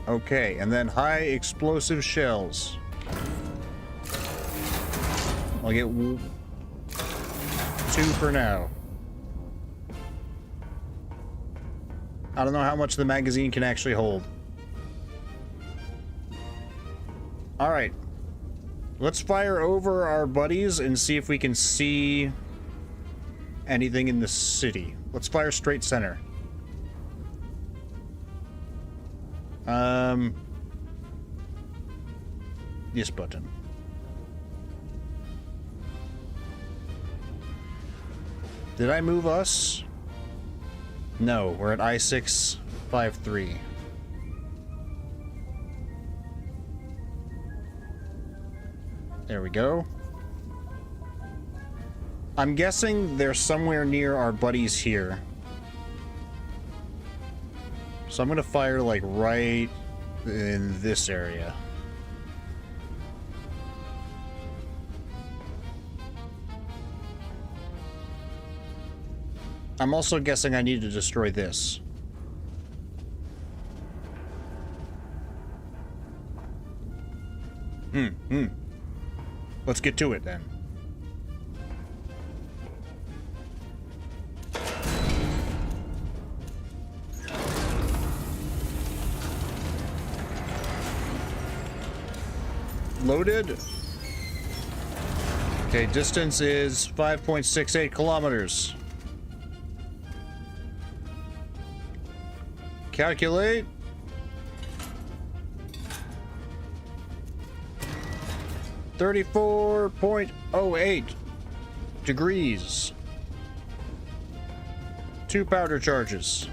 Okay, and then high explosive shells. I'll get 2 for now. I don't know how much the magazine can actually hold. Alright. Let's fire over our buddies and see if we can see anything in the city. Let's fire straight center. This button. Did I move us? No, we're at I-653. There we go. I'm guessing they're somewhere near our buddies here. So I'm gonna fire like right in this area. I'm also guessing I need to destroy this. Let's get to it then. Loaded. Okay, distance is 5.68 kilometers. Calculate. .08 degrees. 2 powder charges.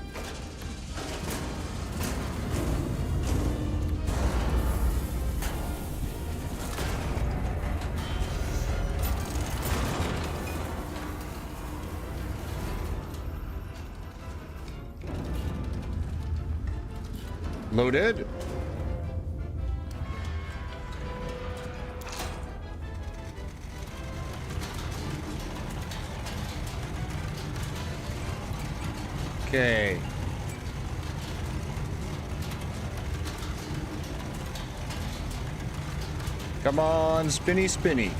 Loaded. Okay. Come on, spinny, spinny.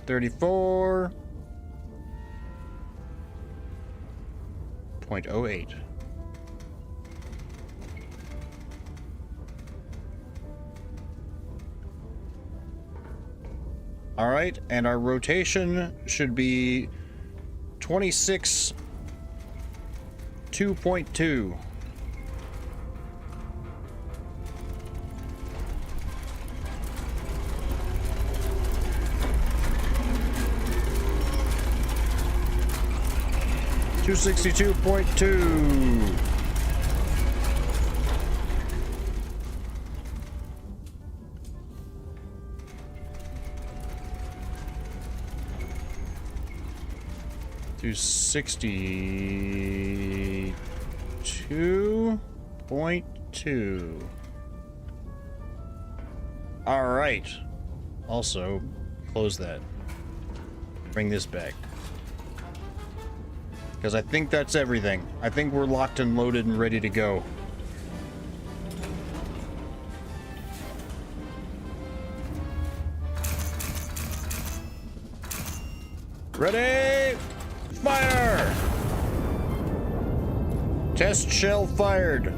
34.08. All right, and our rotation should be 26 2.2. $262.2. $262.2. All right. Also, close that. Bring this back. Because I think that's everything. I think we're locked and loaded and ready to go. Ready? Fire! Test shell fired.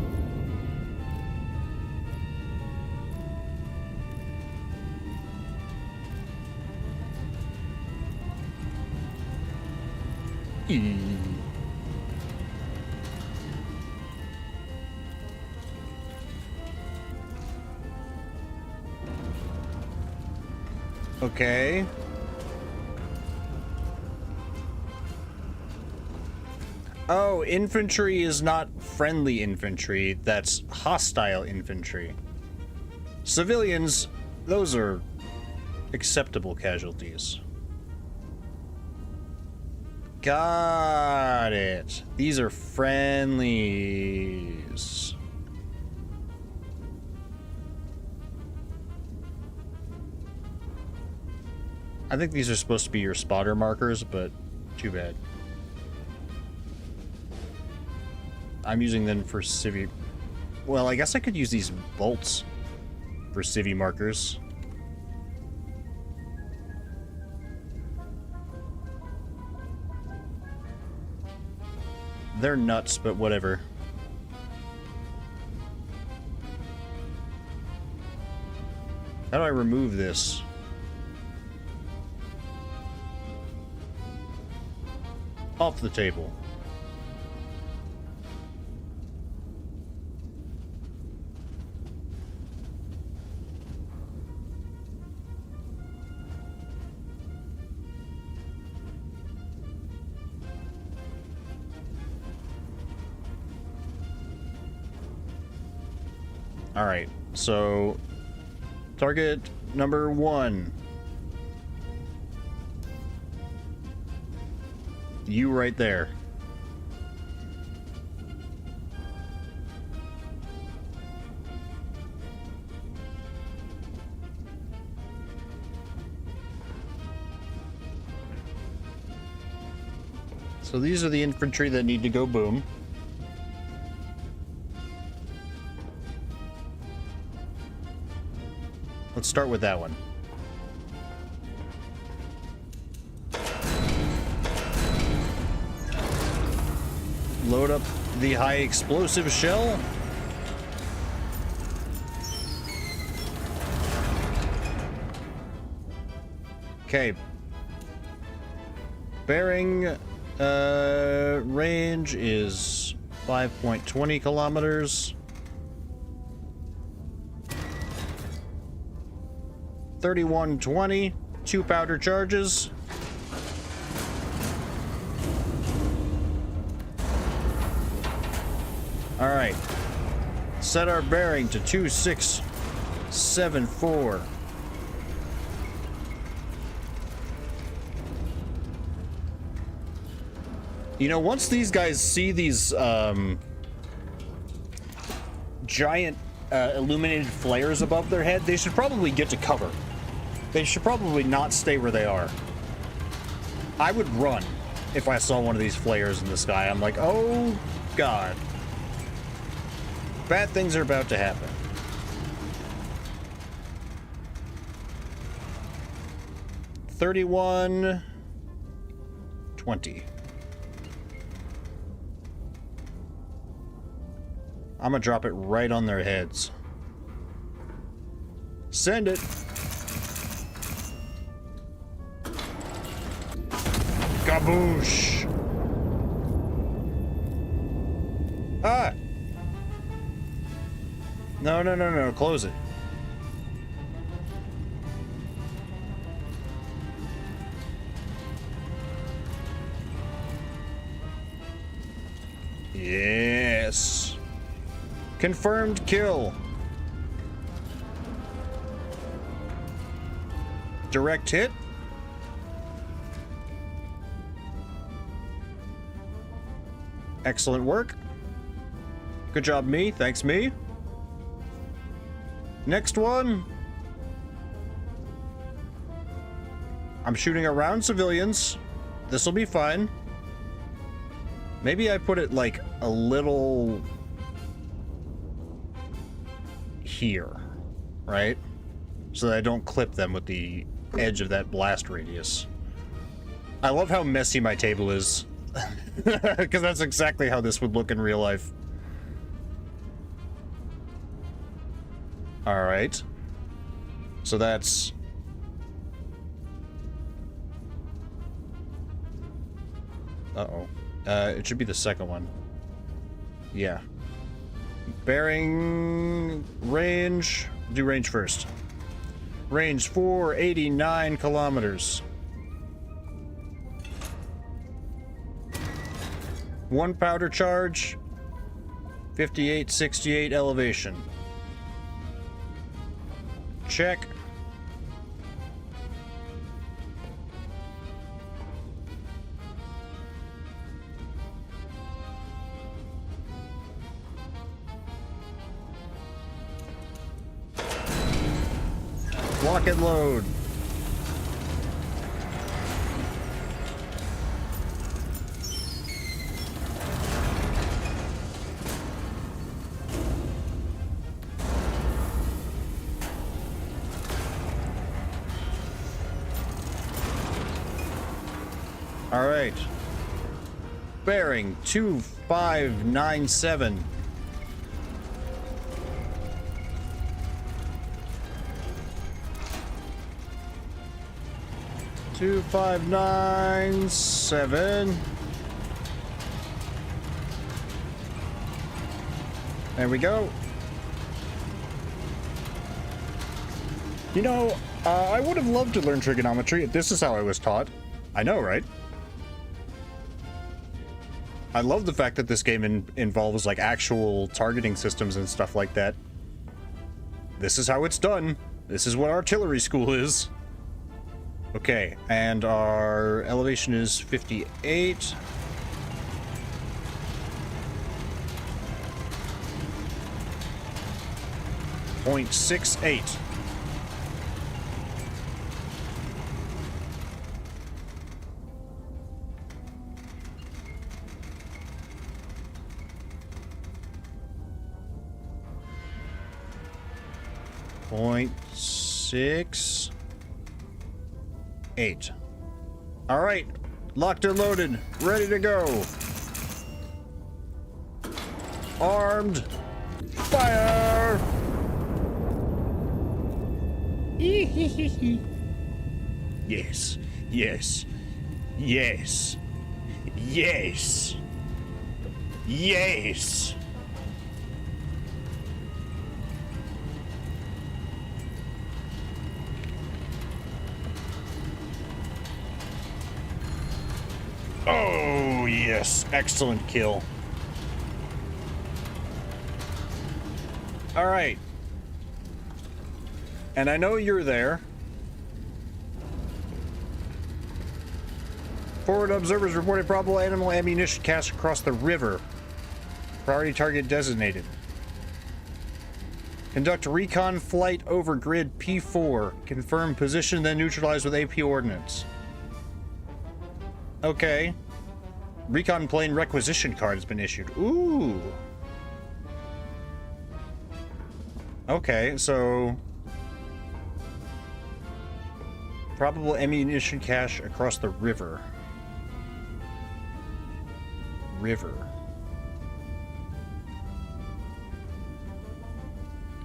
Okay. Oh, infantry is not friendly infantry, that's hostile infantry. Civilians, those are acceptable casualties. Got it. These are friendlies. I think these are supposed to be your spotter markers, but too bad. I'm using them for civvy. Well, I guess I could use these bolts for civvy markers. They're nuts, but whatever. How do I remove this? Off the table. All right, so target number 1. You right there. So these are the infantry that need to go boom. Let's start with that one. Load up the high explosive shell. Okay. Bearing range is 5.20 kilometers. 3120, 2 powder charges. All right. Set our bearing to 2674. You know, once these guys see these giant illuminated flares above their head, they should probably get to cover. They should probably not stay where they are. I would run if I saw one of these flares in the sky. I'm like, oh god. Bad things are about to happen. $31.20. I'm gonna drop it right on their heads. Send it. Kaboosh. Ah. No, no, no, no. Close it. Yes. Confirmed kill. Direct hit. Excellent work. Good job, me. Thanks, me. Next one. I'm shooting around civilians. This will be fine. Maybe I put it like a little here, right? So that I don't clip them with the edge of that blast radius. I love how messy my table is. Because that's exactly how this would look in real life. Alright. So that's... Uh-oh. It should be the second one. Yeah. Bearing... range... do range first. Range 489 kilometers. 1 powder charge, 5868 elevation. Check. Lock and load. All right. Bearing 2597. Two 597. There we go. You know, I would have loved to learn trigonometry if this is how I was taught. I know, right? I love the fact that this game involves like actual targeting systems and stuff like that. This is how it's done. This is what artillery school is. Okay, and our elevation is 58. .68. .68. All right, locked and loaded, ready to go. Armed, fire! Yes, yes, yes, yes, yes. Oh, yes. Excellent kill. All right. And I know you're there. Forward observers reported probable animal ammunition cache across the river. Priority target designated. Conduct recon flight over grid P4. Confirm position, then neutralize with AP ordnance. Okay. Recon plane requisition card has been issued. Ooh. Okay, so... probable ammunition cache across the river.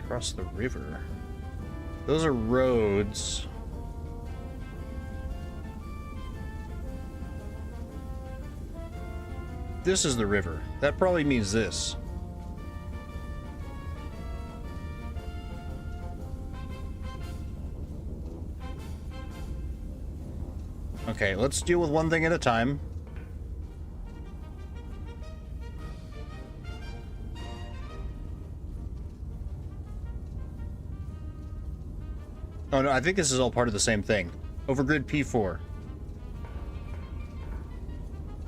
Across the river. Those are roads. This is the river. That probably means this. Okay, let's deal with one thing at a time. Oh no, I think this is all part of the same thing. Overgrid P4.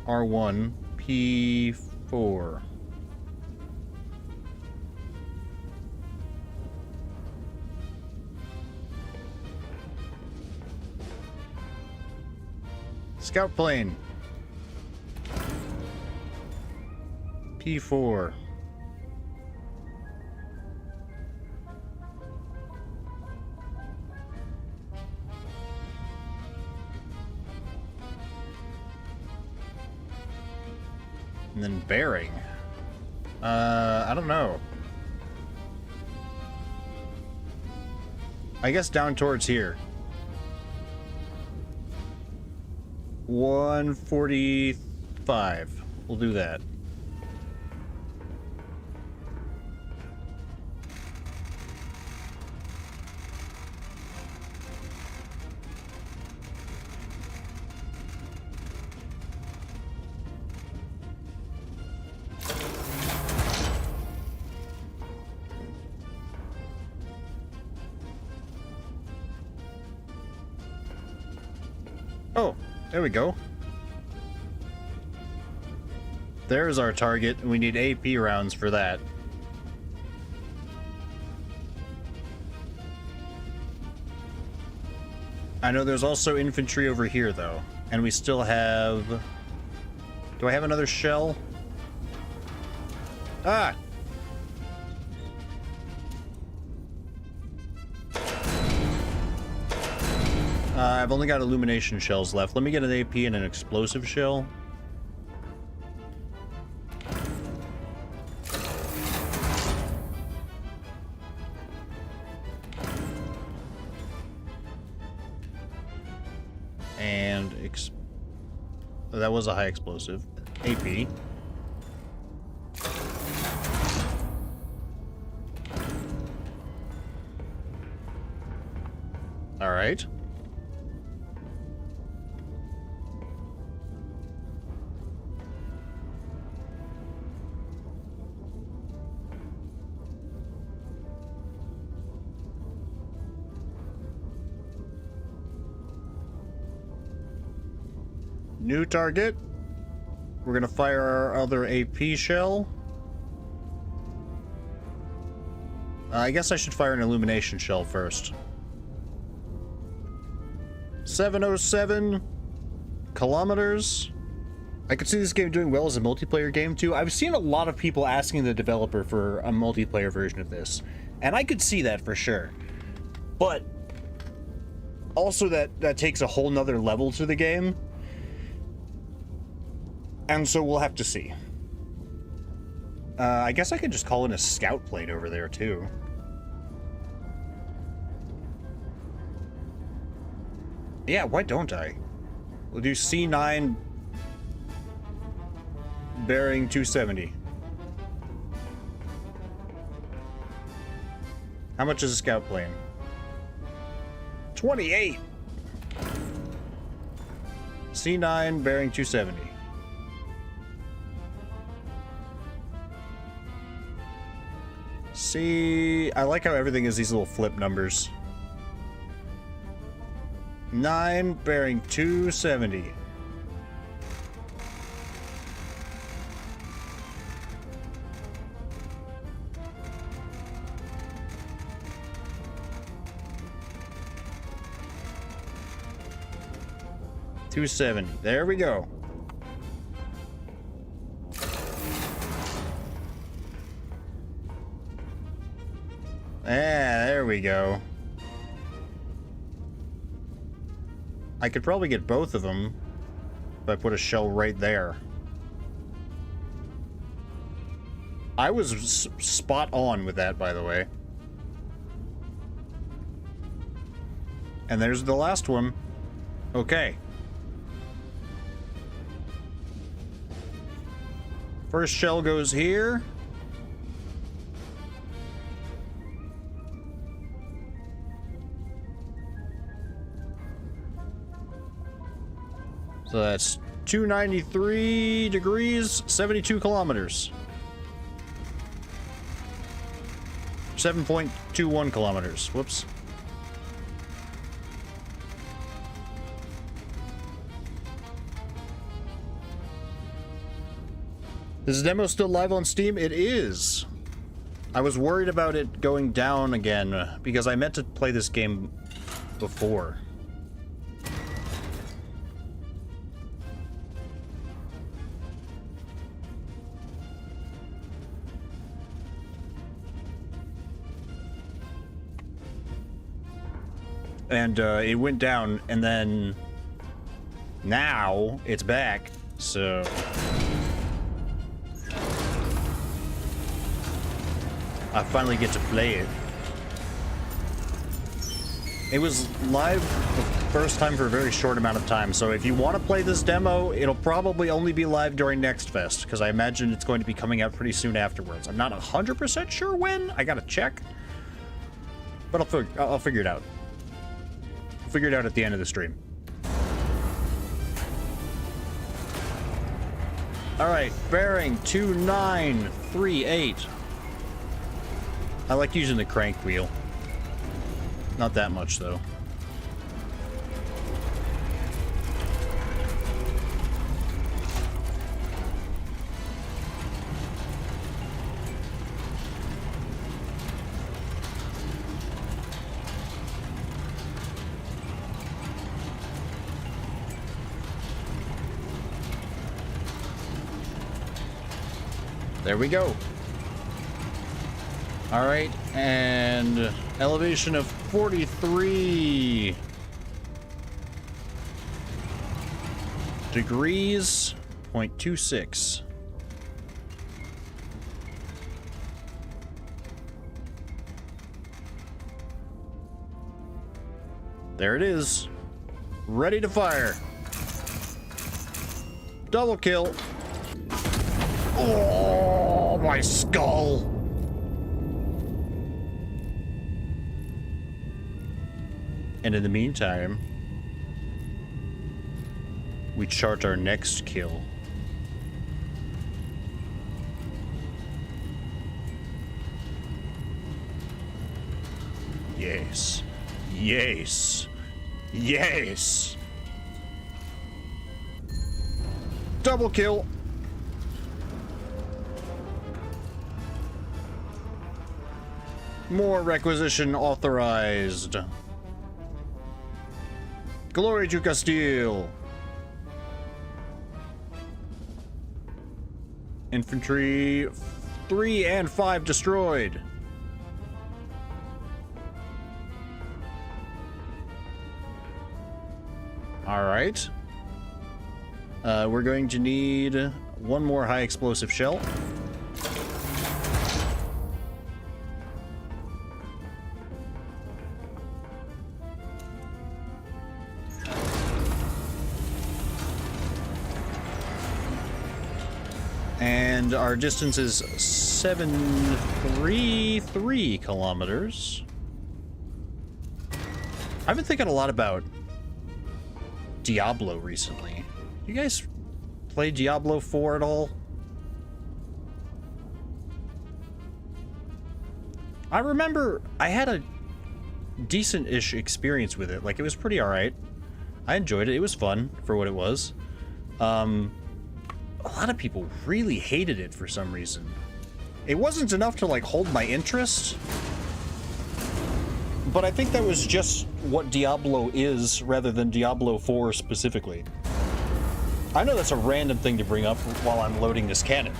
R1, P4. Scout plane. P4. And then bearing. I don't know. I guess down towards here. 145. We'll do that. Oh, there we go. There's our target, and we need AP rounds for that. I know there's also infantry over here, though. And we still have... do I have another shell? Ah! I've only got illumination shells left. Let me get an AP and an explosive shell. And oh, that was a high explosive. AP. All right. New target. We're gonna fire our other AP shell. I guess I should fire an illumination shell first. 707 kilometers. I could see this game doing well as a multiplayer game too. I've seen a lot of people asking the developer for a multiplayer version of this, and I could see that for sure. But also that takes a whole nother level to the game. And so we'll have to see. I guess I could just call in a scout plane over there, too. Yeah, why don't I? We'll do C9 bearing 270. How much is a scout plane? 28! C9 bearing 270. See, I like how everything is these little flip numbers. 9, bearing 270. $270. There we go. Ah, there we go. I could probably get both of them if I put a shell right there. I was spot on with that, by the way. And there's the last one. Okay. First shell goes here. So that's 293 degrees, 72 kilometers. 7.21 kilometers. Whoops. Is the demo still live on Steam? It is. I was worried about it going down again because I meant to play this game before. And it went down, and then now it's back, so I finally get to play it. It was live the first time for a very short amount of time, so if you want to play this demo, it'll probably only be live during Next Fest, because I imagine it's going to be coming out pretty soon afterwards. I'm not 100% sure when. I gotta check. But I'll figure it out. I'll figure it out at the end of the stream. Alright, bearing 2938. I like using the crank wheel. Not that much, though. There we go. All right, and elevation of 43 degrees, 0.26. There it is. Ready to fire. Double kill. Oh, my skull. And in the meantime, we chart our next kill. Yes. Yes. Yes. Double kill. More requisition authorized. Glory to Castile. Infantry 3 and 5 destroyed. All right. We're going to need one more high explosive shell. And our distance is 733 kilometers. I've been thinking a lot about Diablo recently. You guys play Diablo 4 at all? I remember I had a decent-ish experience with it. Like, it was pretty alright. I enjoyed it. It was fun for what it was. A lot of people really hated it for some reason. It wasn't enough to, like, hold my interest. But I think that was just what Diablo is, rather than Diablo 4 specifically. I know that's a random thing to bring up while I'm loading this cannon.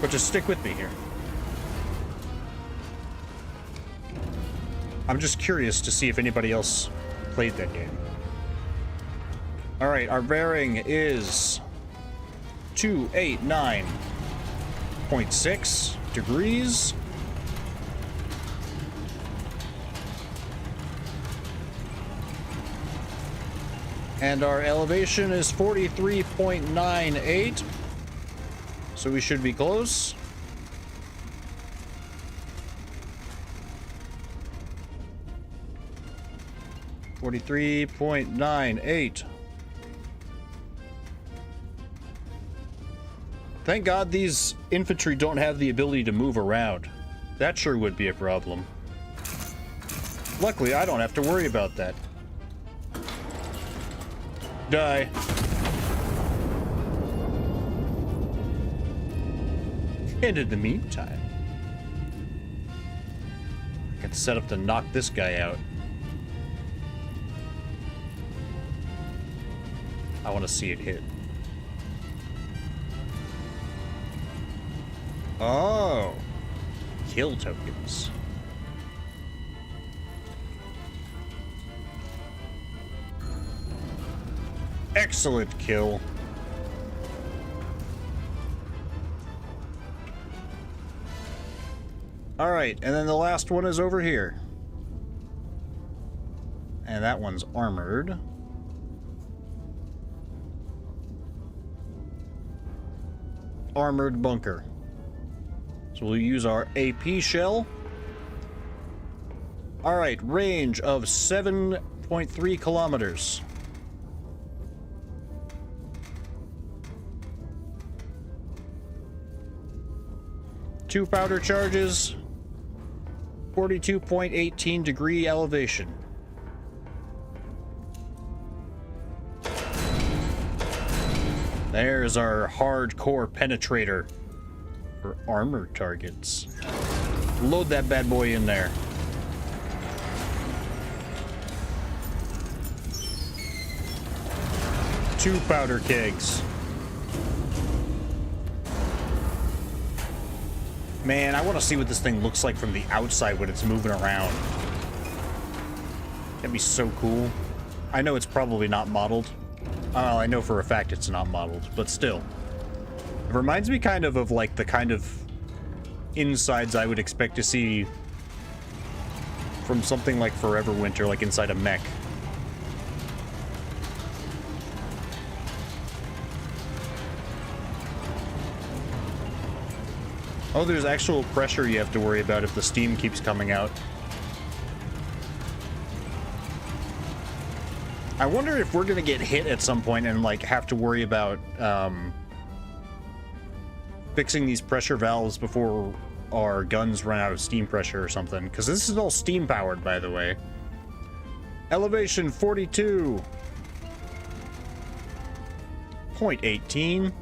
But just stick with me here. I'm just curious to see if anybody else played that game. Alright, our bearing is 289.6 degrees. And our elevation is 43.98. So we should be close. .98. Thank God these infantry don't have the ability to move around. That sure would be a problem. Luckily, I don't have to worry about that. Die. And in the meantime, I can set up to knock this guy out. I want to see it hit. Oh. Kill tokens. Excellent kill. All right, and then the last one is over here. And that one's armored. Armored bunker. So we'll use our AP shell. All right, range of 7.3 kilometers. Two powder charges, 42.18 degree elevation. There's our hardcore penetrator for armored targets. Load that bad boy in there. Two powder kegs. Man, I want to see what this thing looks like from the outside when it's moving around. That'd be so cool. I know it's probably not modeled. I know for a fact it's not modeled, but still. It reminds me kind of like the kind of insides I would expect to see from something like Forever Winter, like inside a mech. Oh, there's actual pressure you have to worry about if the steam keeps coming out. I wonder if we're gonna get hit at some point and like have to worry about fixing these pressure valves before our guns run out of steam pressure or something, because this is all steam powered, by the way. Elevation 42.18.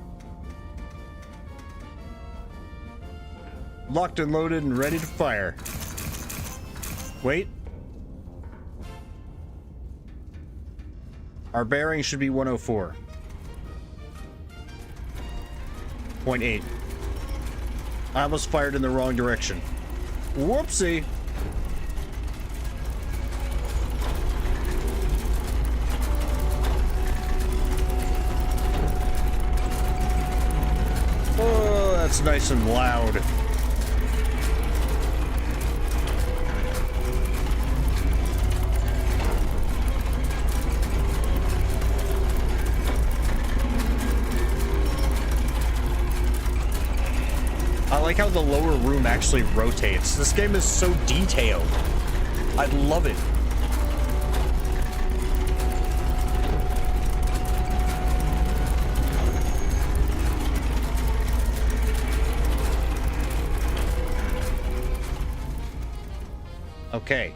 Locked and loaded and ready to fire. Wait. Our bearing should be 104.8. I almost fired in the wrong direction. Whoopsie. Oh, that's nice and loud. I like how the lower room actually rotates. This game is so detailed. I love it. Okay.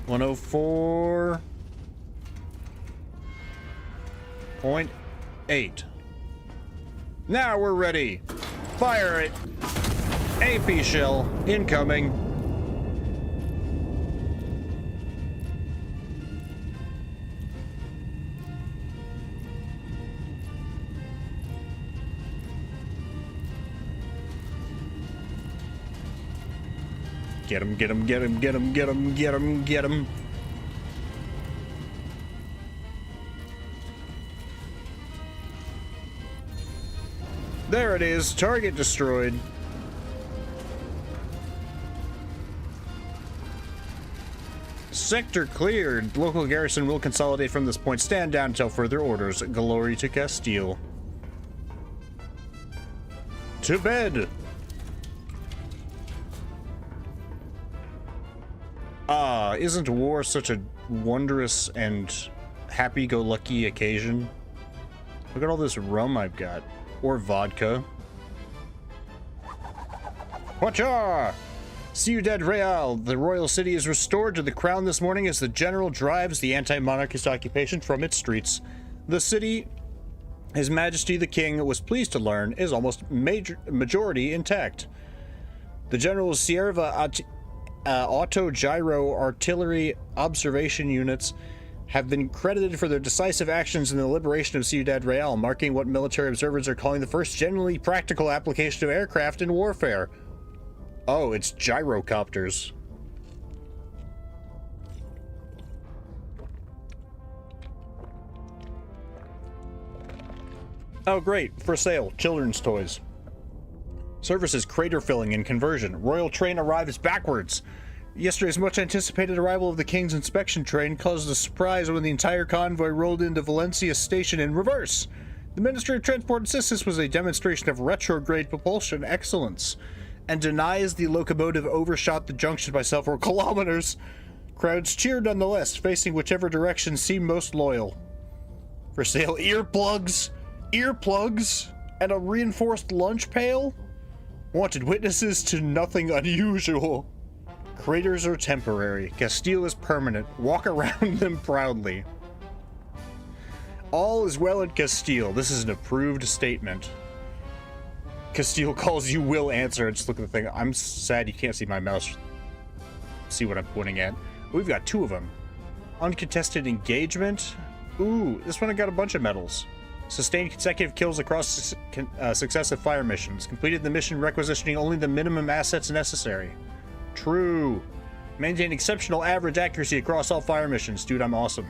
104.8. Now we're ready. Fire it. AP shell incoming. Get him, get him, get him, get him, get him, get him, get him. There it is. Target destroyed. Sector cleared. Local garrison will consolidate from this point. Stand down until further orders. Glory to Castile. To bed. Isn't war such a wondrous and happy-go-lucky occasion? Look at all this rum I've got. Or vodka. Whatcha! Ciudad Real, the royal city, is restored to the crown this morning as the general drives the anti-monarchist occupation from its streets. The city, His Majesty the King was pleased to learn, is almost majority intact. The General's Sierra auto-gyro artillery observation units have been credited for their decisive actions in the liberation of Ciudad Real, marking what military observers are calling the first genuinely practical application of aircraft in warfare. Oh, it's gyrocopters. Oh, great. For sale. Children's toys. Services crater filling and conversion. Royal train arrives backwards. Yesterday's much anticipated arrival of the King's inspection train caused a surprise when the entire convoy rolled into Valencia station in reverse. The Ministry of Transport insists this was a demonstration of retrograde propulsion excellence and denies the locomotive overshot the junction by several kilometers. Crowds cheered nonetheless, facing whichever direction seemed most loyal. For sale, earplugs, and a reinforced lunch pail? Wanted witnesses to nothing unusual. Craters are temporary. Castile is permanent. Walk around them proudly. All is well in Castile. This is an approved statement. Castile calls, you will answer. Just look at the thing. I'm sad you can't see my mouse. See what I'm pointing at. We've got two of them. Uncontested engagement. Ooh, this one I got a bunch of medals. Sustained consecutive kills across successive fire missions. Completed the mission requisitioning only the minimum assets necessary. True. Maintain exceptional average accuracy across all fire missions. Dude, I'm awesome.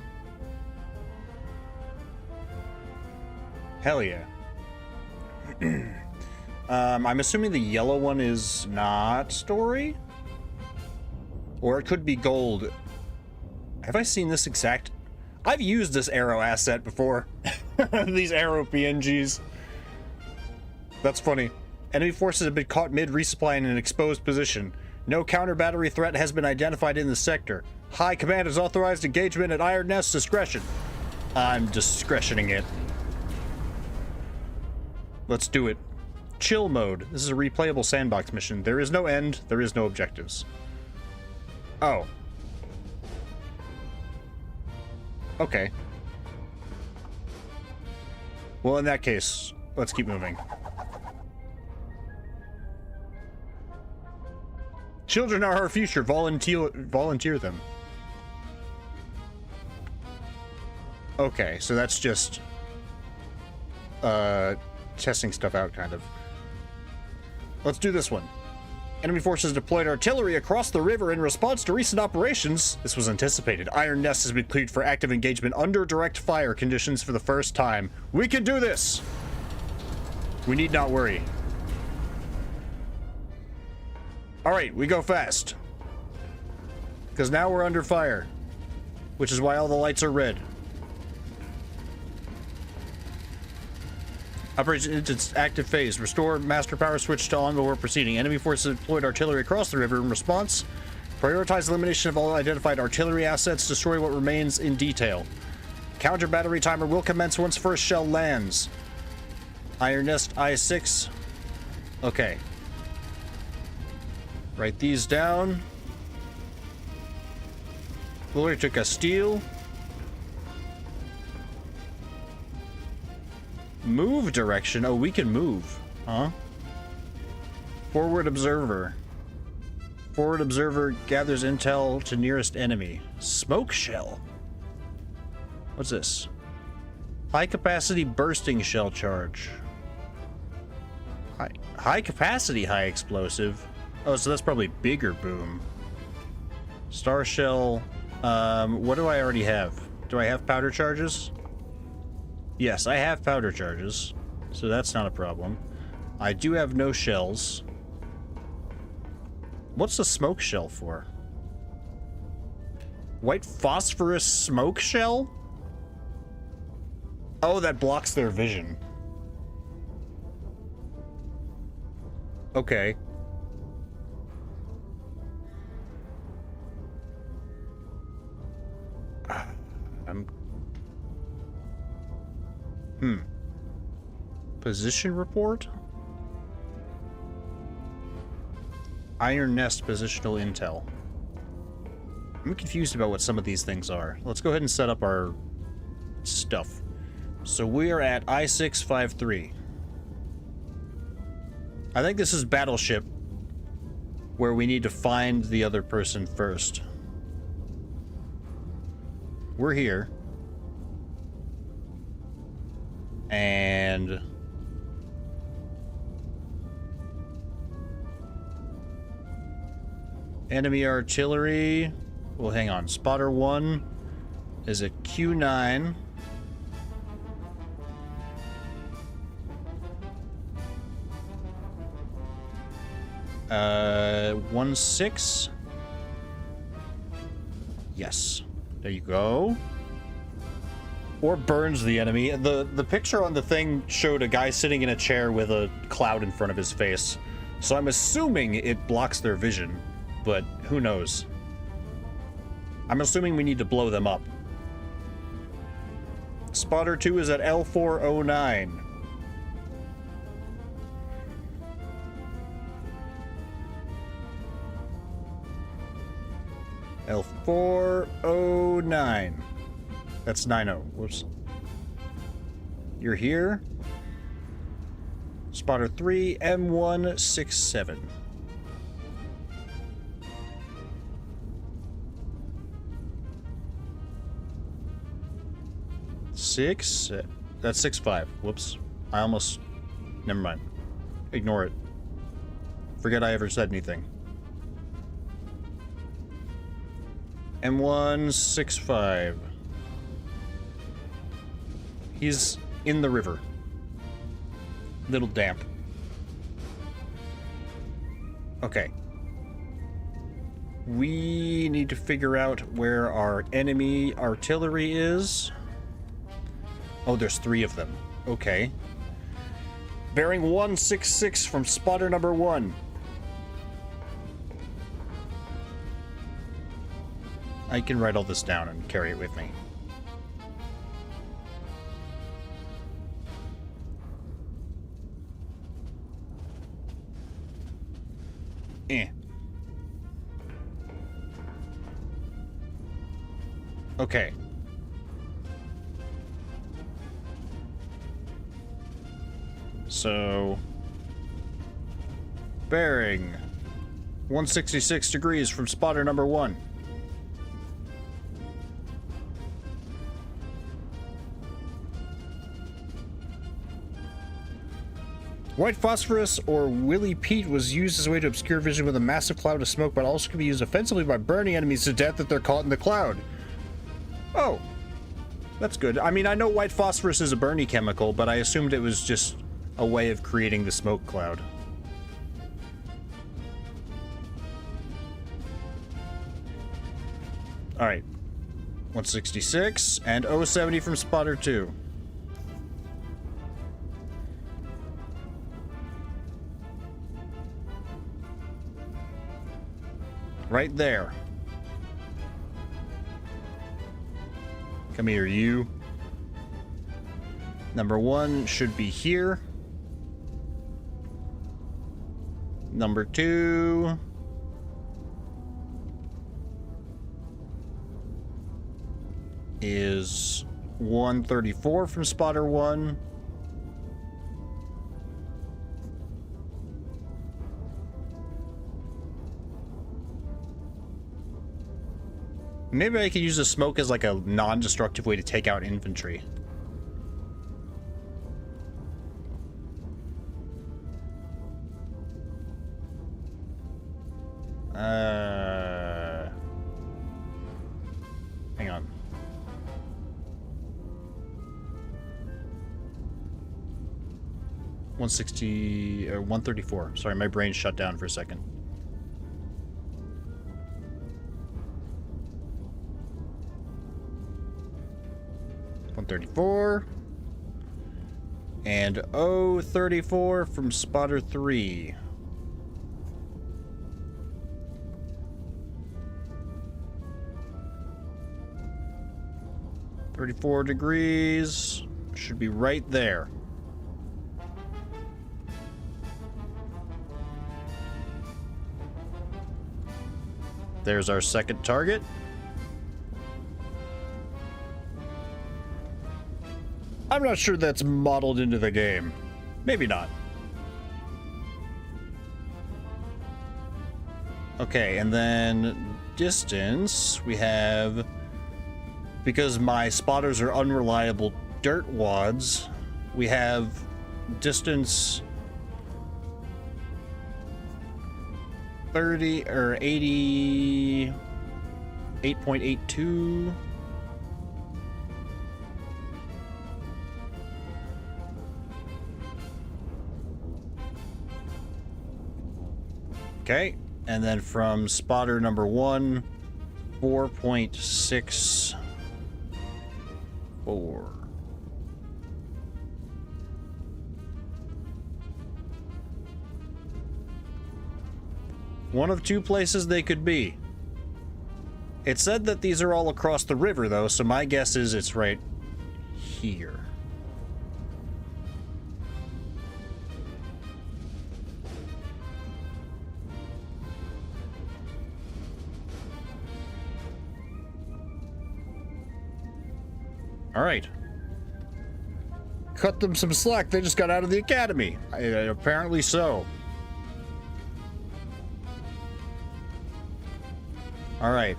Hell yeah. I'm assuming the yellow one is not story? Or it could be gold. Have I seen this exact... I've used this arrow asset before. These arrow PNGs. That's funny. Enemy forces have been caught mid-resupply in an exposed position. No counter-battery threat has been identified in the sector. High Command has authorized engagement at Iron Nest's discretion. I'm discretioning it. Let's do it. Chill mode. This is a replayable sandbox mission. There is no end. There is no objectives. Oh. Okay. Well, in that case, let's keep moving. Children are our future. Volunteer them. Okay, so that's just testing stuff out, kind of. Let's do this one. Enemy forces deployed artillery across the river in response to recent operations. This was anticipated. Iron Nest has been cleared for active engagement under direct fire conditions for the first time. We can do this! We need not worry. Alright, we go fast. Because now we're under fire. Which is why all the lights are red. Operation into its active phase. Restore master power switch to on before proceeding. Enemy forces deployed artillery across the river in response. Prioritize elimination of all identified artillery assets. Destroy what remains in detail. Counter battery timer will commence once first shell lands. Iron Nest I-6. Okay. Write these down. Glory to Castile. Move direction. Oh, we can move. Huh? Forward observer. Forward observer gathers intel to nearest enemy. Smoke shell. What's this? High capacity bursting shell charge. High capacity high explosive. Oh, so that's probably bigger boom. Star shell. What do I already have? Do I have powder charges? Yes, I have powder charges, so that's not a problem. I do have no shells. What's the smoke shell for? White phosphorus smoke shell? Oh, that blocks their vision. Okay. Position report? Iron Nest positional intel. I'm confused about what some of these things are. Let's go ahead and set up our stuff. So we are at I-653. I think this is Battleship, where we need to find the other person first. We're here. And... enemy artillery. Well, hang on. Spotter 1 is a Q9. Uh, 1-6. Yes. There you go. Or burns the enemy. The picture on the thing showed a guy sitting in a chair with a cloud in front of his face. So I'm assuming it blocks their vision, but who knows? I'm assuming we need to blow them up. Spotter 2 is at L409. L409. That's 90. Whoops. You're here. Spotter 3, M167. That's 6-5. Whoops. I almost... Never mind. Ignore it. Forget I ever said anything. M165. He's in the river. Little damp. Okay. We need to figure out where our enemy artillery is. Oh, there's 3 of them. Okay. Bearing 166 from spotter number 1. I can write all this down and carry it with me. Okay. So... bearing 166 degrees from spotter number 1. White phosphorus, or Willy Pete, was used as a way to obscure vision with a massive cloud of smoke, but also can be used offensively by burning enemies to death if they're caught in the cloud. Oh. That's good. I mean, I know white phosphorus is a burny chemical, but I assumed it was just a way of creating the smoke cloud. Alright. 166, and 070 from spotter 2. Right there. Come here, you. Number 1 should be here. Number 2 is 134 from spotter 1. Maybe I could use the smoke as like a non-destructive way to take out infantry. Hang on. $160 or $134. Sorry, my brain shut down for a second. $134 and $034 from spotter 3. $34 degrees should be right there. There's our second target. I'm not sure that's modeled into the game. Maybe not. Okay, and then distance, we have, because my spotters are unreliable dirt wads, we have distance 30 or 88.82. Okay, and then from spotter number 1, 4.64. One of two places they could be. It said that these are all across the river, though, so my guess is it's right here. All right. Cut them some slack. They just got out of the academy. Apparently so. All right.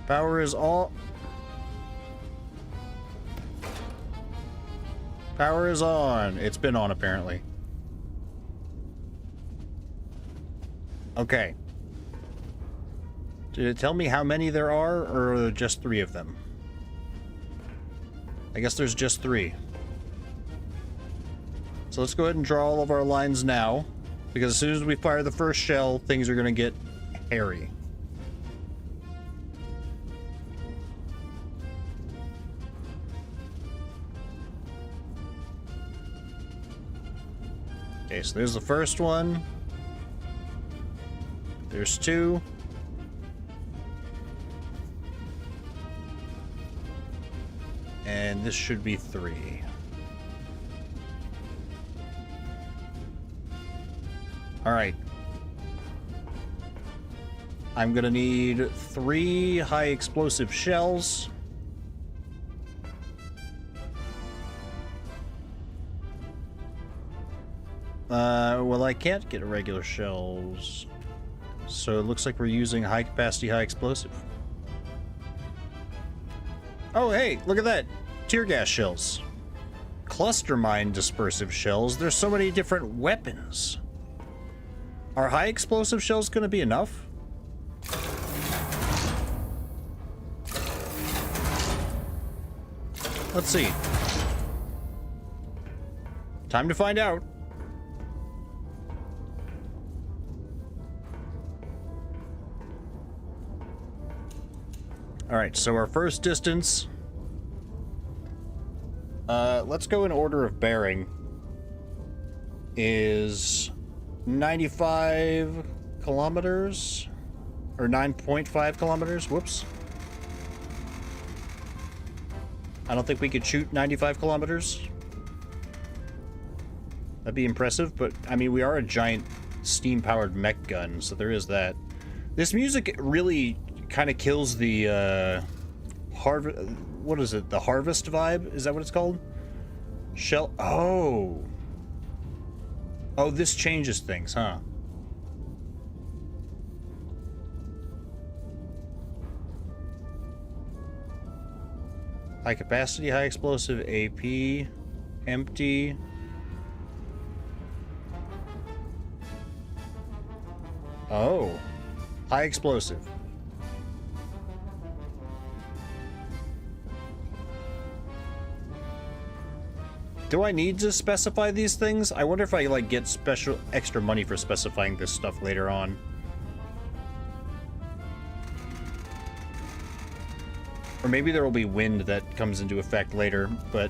Power is all. Power is on. It's been on, apparently. Okay. Did it tell me how many there are, or are there just 3 of them? I guess there's just 3. So let's go ahead and draw all of our lines now, because as soon as we fire the first shell, things are going to get hairy. Okay, so there's the first one. There's 2. And this should be 3. All right. I'm gonna need 3 high explosive shells. Well, I can't get regular shells. So it looks like we're using high capacity, high explosive. Oh, hey, look at that. Tear gas shells. Cluster mine dispersive shells. There's so many different weapons. Are high explosive shells going to be enough? Let's see. Time to find out. All right, so our first distance. Let's go in order of bearing. Is 95 kilometers? Or 9.5 kilometers? Whoops. I don't think we could shoot 95 kilometers. That'd be impressive, but I mean, we are a giant steam-powered mech gun, so there is that. This music really kind of kills the harvest. What is it? The harvest vibe? Is that what it's called? Shell. Oh. Oh, this changes things, huh? High capacity, high explosive, AP, empty. Oh, high explosive. Do I need to specify these things? I wonder if I like get special extra money for specifying this stuff later on. Or maybe there will be wind that comes into effect later, but...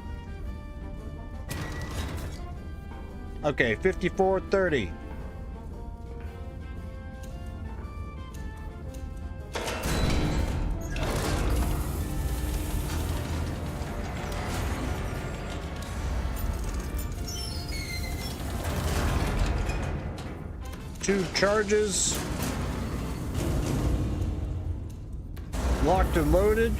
Okay, 5430. Two charges. Locked and loaded.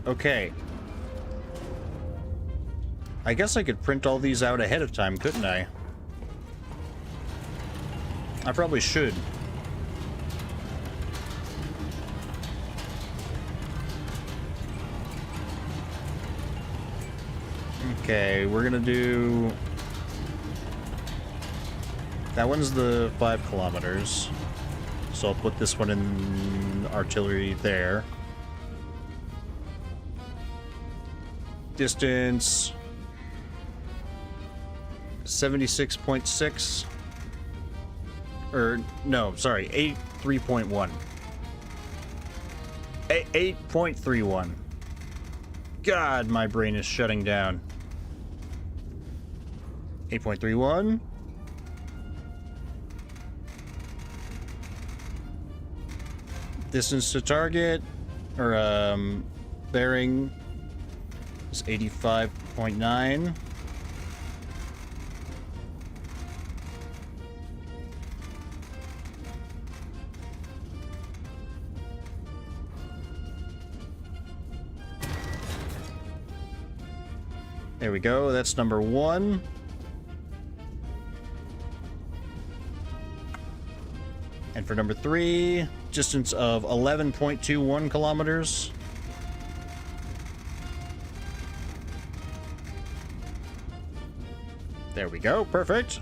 Okay. I guess I could print all these out ahead of time, couldn't I? I probably should. Okay, we're gonna do... That one's the 5 kilometers. So I'll put this one in artillery there. Distance... 76.6. Or, no, sorry, 83.1. 8.31. God, my brain is shutting down. 8.31. Distance to target, or bearing is 85.9. There we go, that's number 1. And for number 3, distance of 11.21 kilometers. There we go, perfect.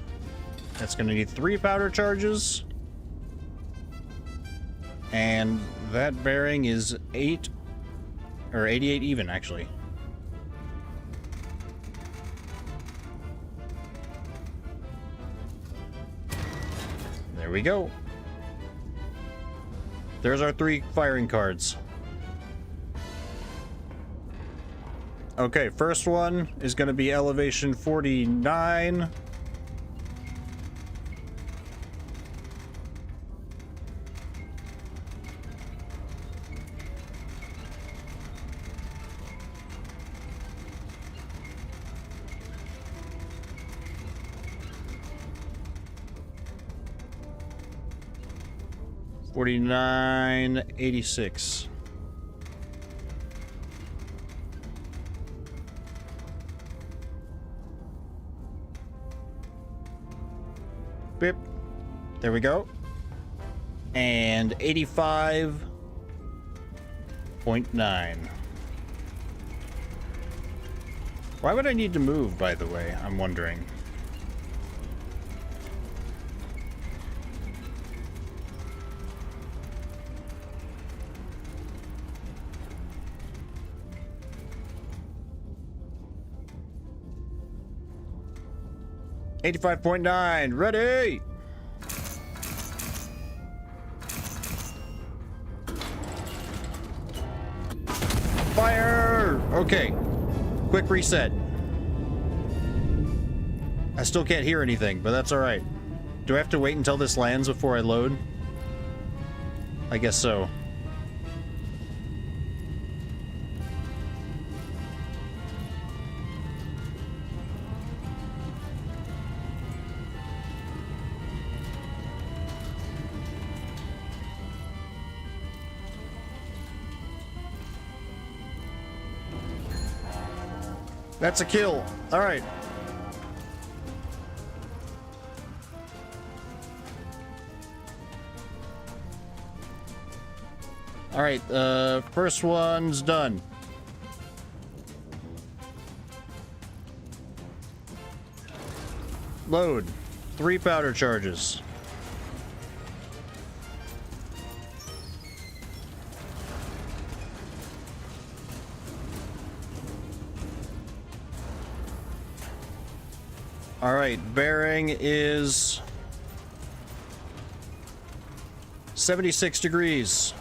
That's gonna need 3 powder charges. And that bearing is 8, or 88 even, actually. There we go. There's our 3 firing cards. Okay, first one is going to be elevation 49. $49.86. Bip. There we go. And 85.9. Why would I need to move, by the way? I'm wondering. $85.9, ready! Fire! Okay, quick reset. I still can't hear anything, but that's alright. Do I have to wait until this lands before I load? I guess so. That's a kill. All right. All right, first one's done. Load. 3 powder charges. All right, bearing is 76 degrees.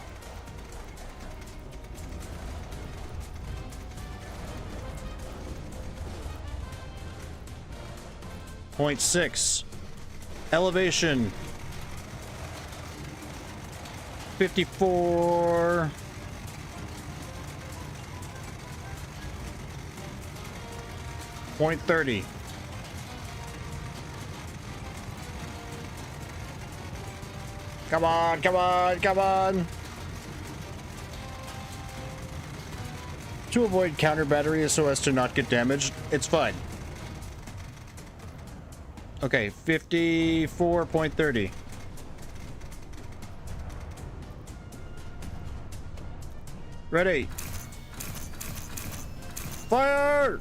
Point 6. Elevation 54. Point 30. Come on, come on, come on. To avoid counter battery so as to not get damaged, it's fine. Okay, 54.30. Ready. Fire!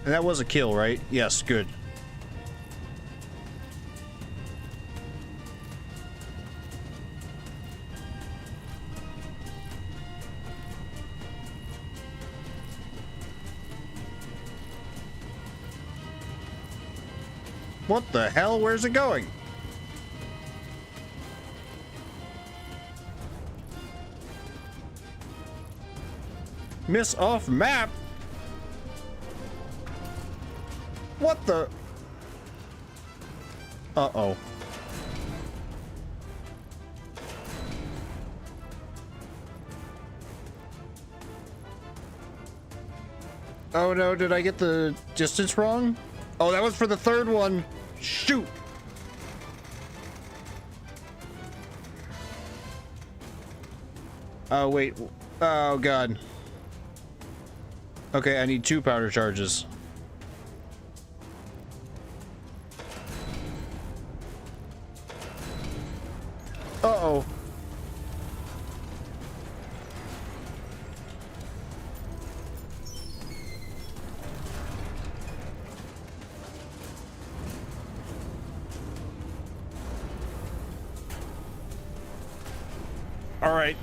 And that was a kill, right? Yes, good. What the hell? Where's it going? Miss off map? What the? Uh-oh. Oh no, did I get the distance wrong? Oh, that was for the third one. Shoot. Oh, wait. Oh, God. Okay, I need 2 powder charges. Uh-oh. All right.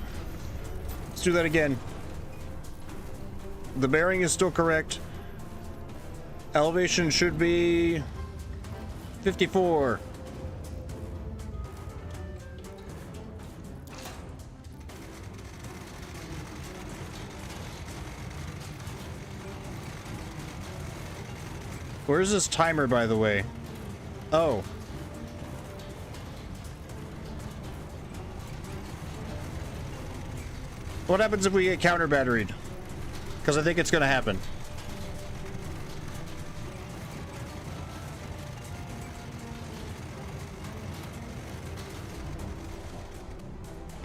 Let's do that again. The bearing is still correct. Elevation should be 54. Where's this timer, by the way? Oh. What happens if we get counter batteried? Because I think it's going to happen.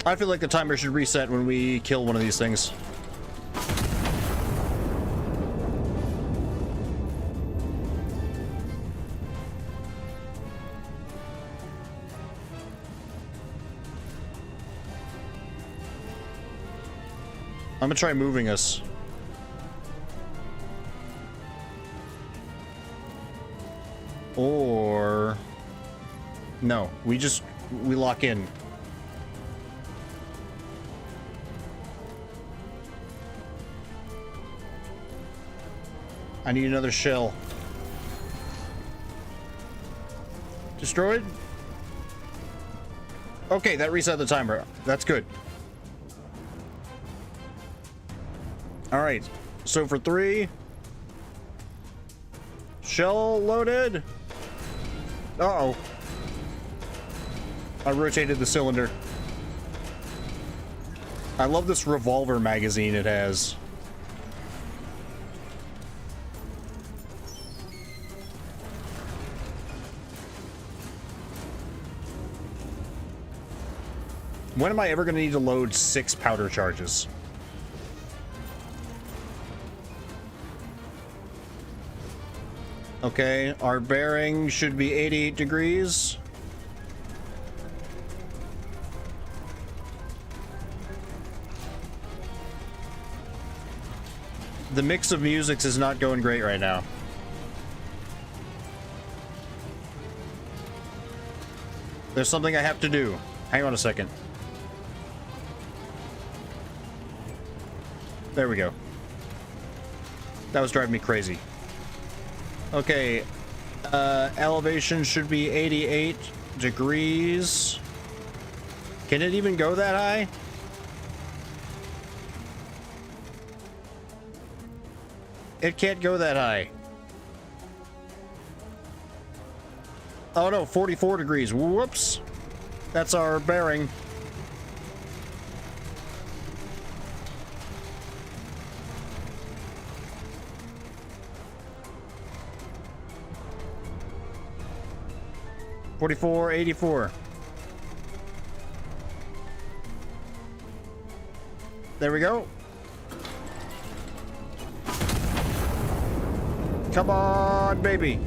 I feel like the timer should reset when we kill one of these things. I'm gonna try moving us. Or... no, we lock in. I need another shell. Destroyed? Okay, that reset the timer. That's good. All right, so for 3, shell loaded. Uh-oh. I rotated the cylinder. I love this revolver magazine it has. When am I ever going to need to load 6 powder charges? Okay, our bearing should be 88 degrees. The mix of musics is not going great right now. There's something I have to do. Hang on a second. There we go. That was driving me crazy. Okay, elevation should be 88 degrees. Can it even go that high? It can't go that high. Oh no, 44 degrees. Whoops. That's our bearing. $44.84. There we go. Come on, baby.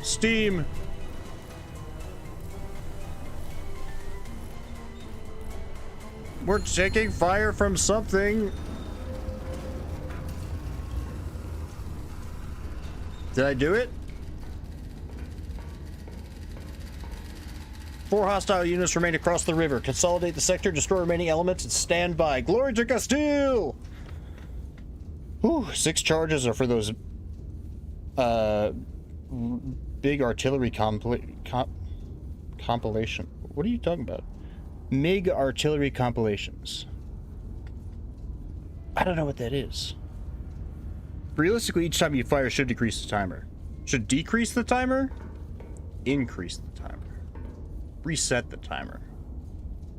Steam. We're taking fire from something. Did I do it? 4 hostile units remain across the river. Consolidate the sector, destroy remaining elements, and stand by. Glory to Castile! Whew, 6 charges are for those big artillery compilation. What are you talking about? MiG artillery compilations. I don't know what that is. Realistically, each time you fire should decrease the timer. Should decrease the timer? Increase the timer. Reset the timer.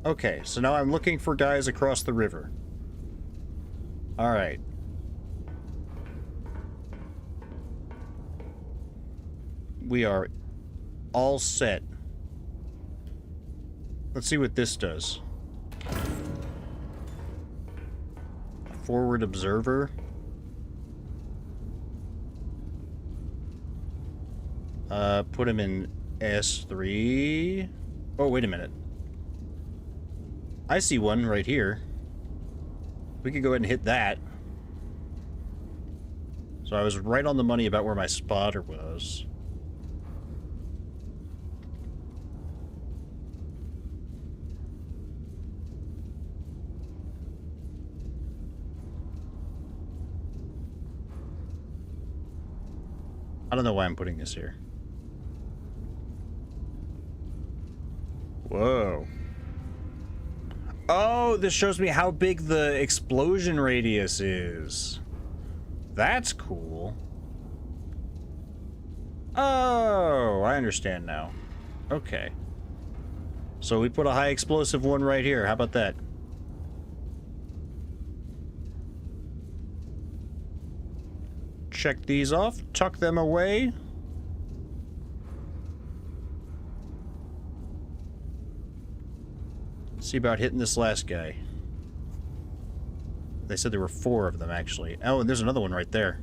Okay, so now I'm looking for guys across the river. Alright. We are all set. Let's see what this does. Forward observer. Put him in S3. Oh, wait a minute. I see one right here. We could go ahead and hit that. So I was right on the money about where my spotter was. I don't know why I'm putting this here. Whoa. Oh, this shows me how big the explosion radius is. That's cool. Oh, I understand now. Okay. So we put a high explosive one right here. How about that? Check these off, tuck them away. See about hitting this last guy. They said there were 4 of them, actually. Oh, and there's another one right there.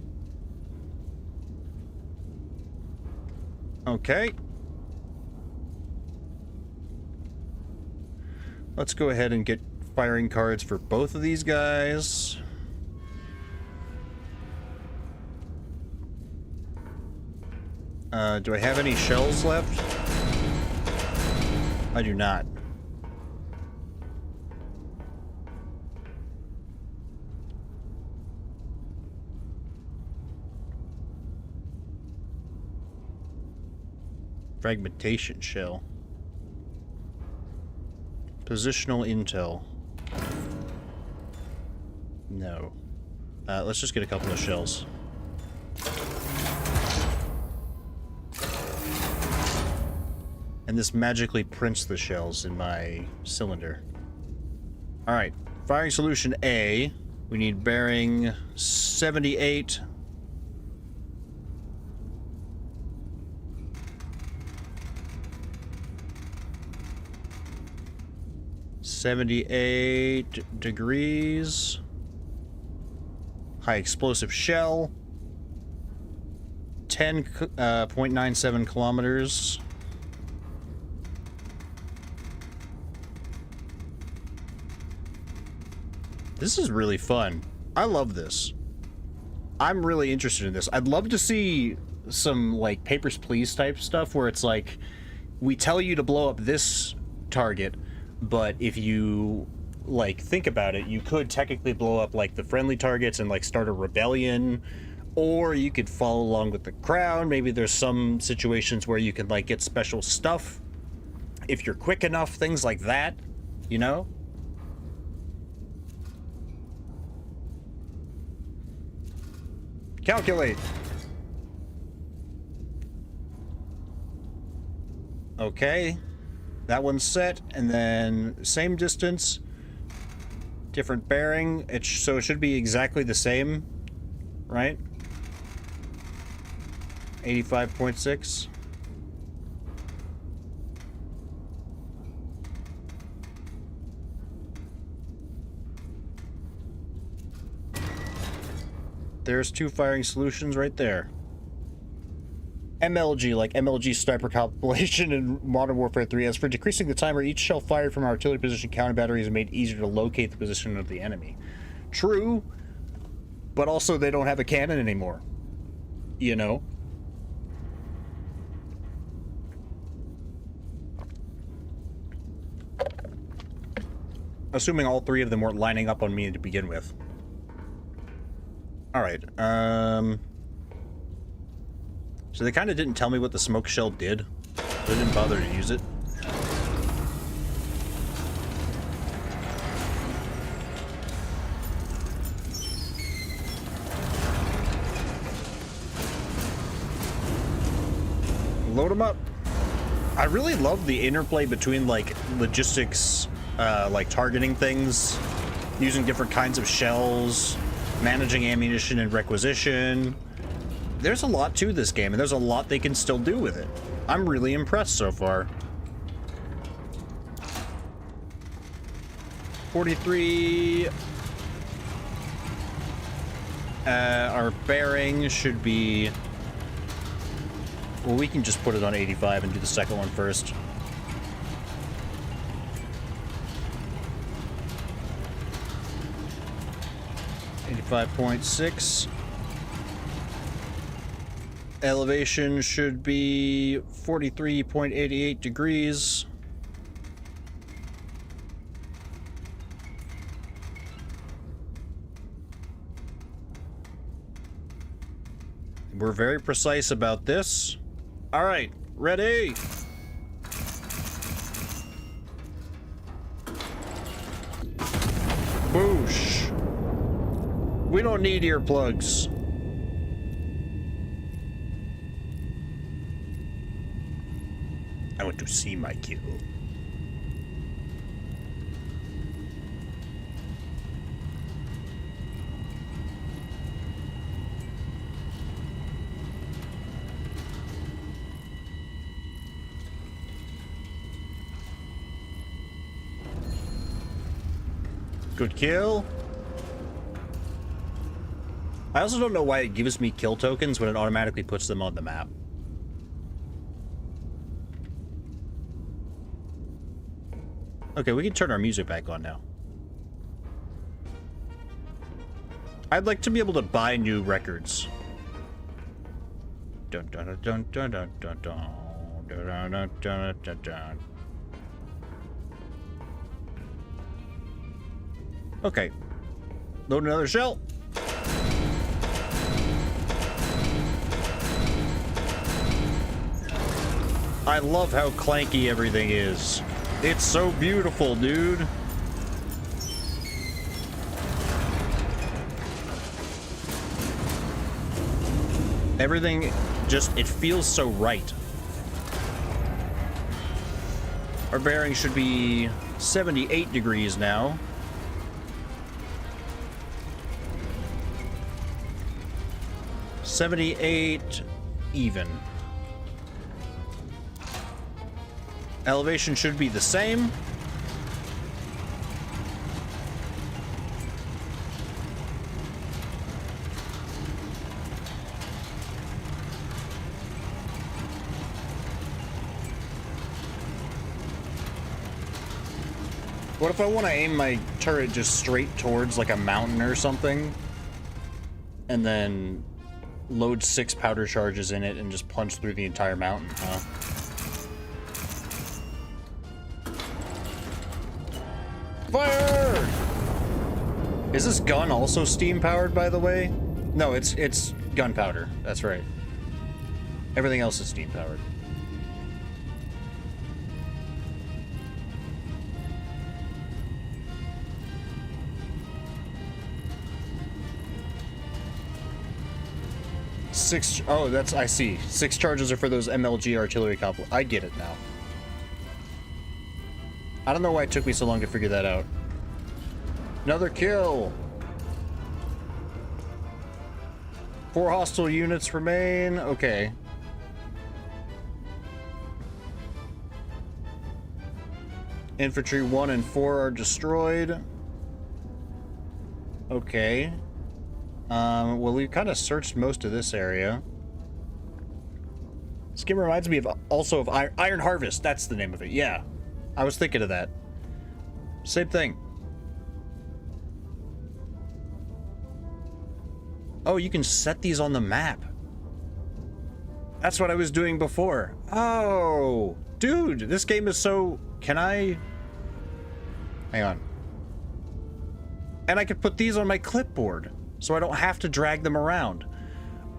Okay. Let's go ahead and get firing cards for both of these guys. Do I have any shells left? I do not. Fragmentation shell. Positional intel. No. Let's just get a couple of shells. And this magically prints the shells in my cylinder. Alright, firing solution A. We need bearing 78. $78 high explosive shell, 10.97 kilometers. This is really fun. I love this. I'm really interested in this. I'd love to see some like Papers, Please type stuff where it's like, we tell you to blow up this target, but if you like think about it, you could technically blow up like the friendly targets and like start a rebellion, or you could follow along with the crowd. Maybe there's some situations where you can like get special stuff if you're quick enough, things like that, you know? Calculate. Okay. That one's set, and then same distance, different bearing. So it should be exactly the same, right? 85.6. There's two firing solutions right there. MLG, like MLG sniper compilation in Modern Warfare 3. As for decreasing the timer, each shell fired from our artillery position counter battery is made easier to locate the position of the enemy. True, but also they don't have a cannon anymore. You know? Assuming all three of them weren't lining up on me to begin with. Alright, so they kind of didn't tell me what the smoke shell did. They didn't bother to use it. Load them up. I really love the interplay between like logistics, like targeting things, using different kinds of shells, managing ammunition and requisition. There's a lot to this game, and there's a lot they can still do with it. I'm really impressed so far. 43. Our bearing should be... Well, we can just put it on 85 and do the second one first. .6. Elevation should be 43.88 degrees. We're very precise about this. All right, ready? Boosh. We don't need earplugs. I want to see my kill. Good kill. I also don't know why it gives me kill tokens when it automatically puts them on the map. Okay, we can turn our music back on now. I'd like to be able to buy new records. Dun dun dun dun dun dun dun dun dun dun dun dun. Okay. Load another shell. I love how clanky everything is. It's so beautiful, dude. Everything just, it feels so right. Our bearing should be 78 degrees now. $78 even. Elevation should be the same. What if I want to aim my turret just straight towards like a mountain or something? And then load 6 powder charges in it and just punch through the entire mountain, huh? Fire! Is this gun also steam powered, by the way? No, it's gunpowder. That's right. Everything else is steam powered. Oh, that's, I see. 6 charges are for those MLG artillery complex. I get it now. I don't know why it took me so long to figure that out. Another kill. 4 hostile units remain. Okay. Infantry 1 and 4 are destroyed. Okay. Well, we've kind of searched most of this area. This game reminds me of also of Iron Harvest. That's the name of it. Yeah. I was thinking of that. Same thing. Oh, you can set these on the map. That's what I was doing before. Oh, dude, this game is so... Can I... Hang on. And I could put these on my clipboard, so I don't have to drag them around.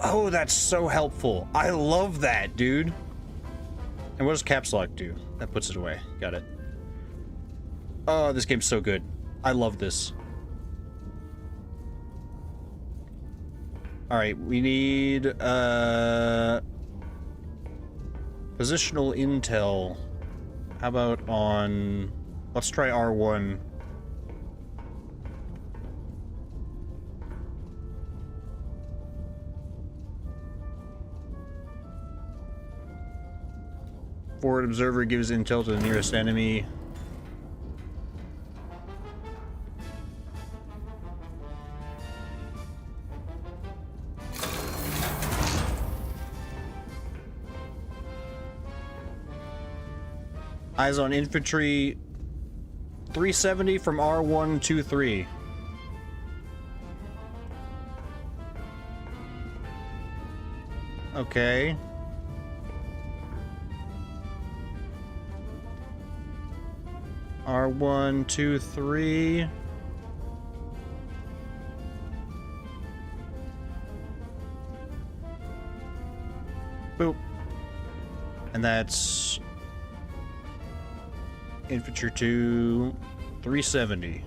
Oh, that's so helpful. I love that, dude. And what does caps lock do? That puts it away. Got it. Oh, this game's so good. I love this. Alright, we need, positional intel. How about on... Let's try R1. Forward observer gives intel to the nearest enemy. Eyes on infantry. 370 from R123. Okay. R123. Boop. And that's infantry 2, 370.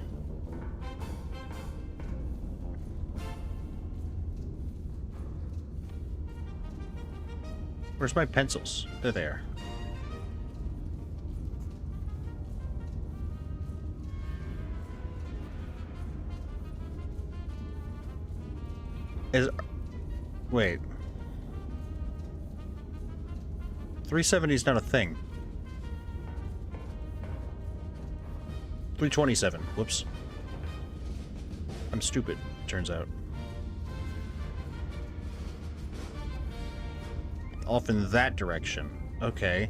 Where's my pencils? They're there. Wait. 370 is not a thing. 327. Whoops. I'm stupid, turns out. Off in that direction. Okay.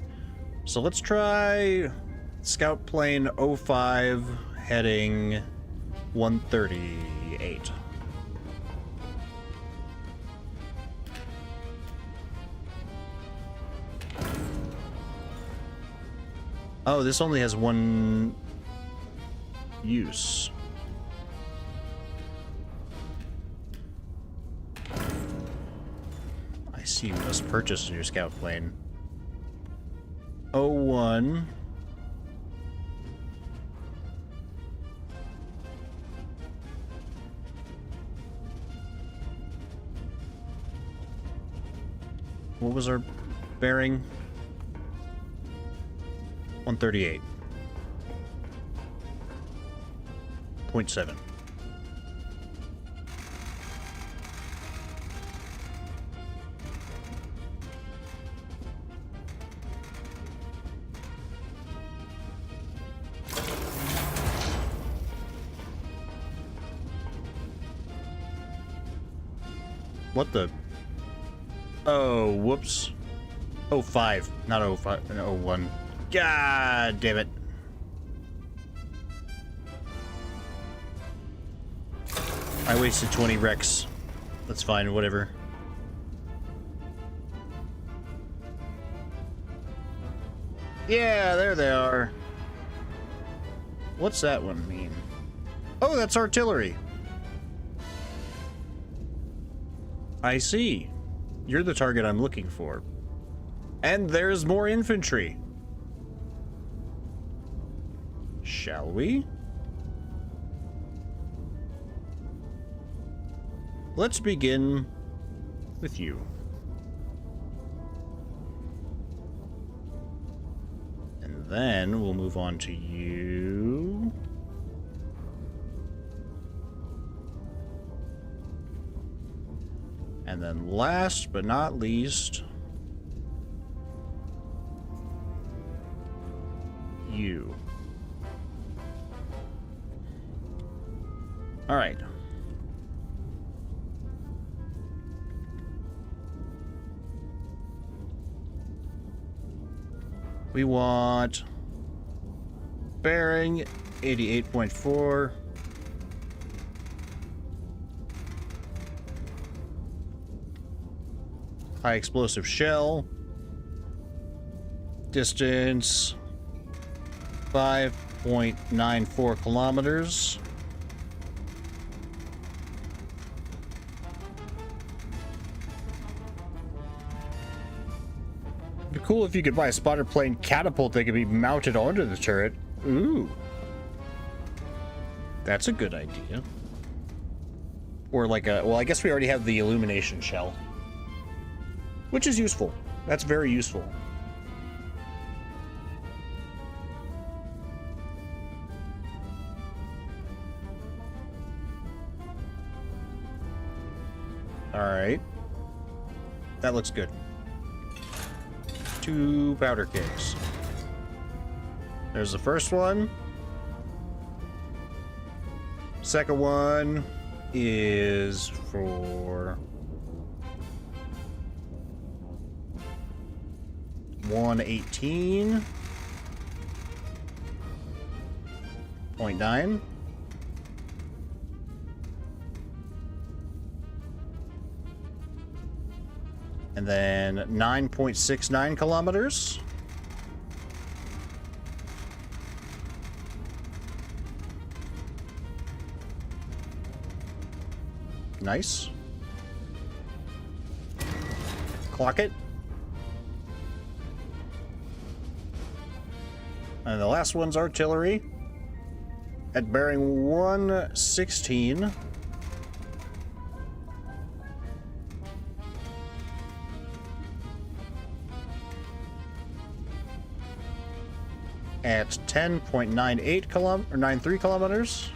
So let's try Scout Plane 05 heading 138. Oh, this only has one use. I see you must purchase your scout plane. 01. What was our bearing? 138. 0.7. What the? Oh, whoops. 05, not 05, 01. God damn it. I wasted 20 Rex. That's fine, whatever. Yeah, there they are. What's that one mean? Oh, that's artillery. I see. You're the target I'm looking for. And there's more infantry. Shall we? Let's begin with you. And then we'll move on to you. And then last but not least, you. All right. We want bearing 88.4. High explosive shell. Distance 5.94 kilometers. It'd be cool if you could buy a spotter plane catapult that could be mounted onto the turret. Ooh. That's a good idea. Or like a, well, I guess we already have the illumination shell. Which is useful. That's very useful. Alright. That looks good. 2 powder kegs. There's the first one. Second one is for 118.9. And then 9.69 kilometers. Nice. Clock it. And the last one's artillery at bearing 116. At 10.98 or 93 kilometers.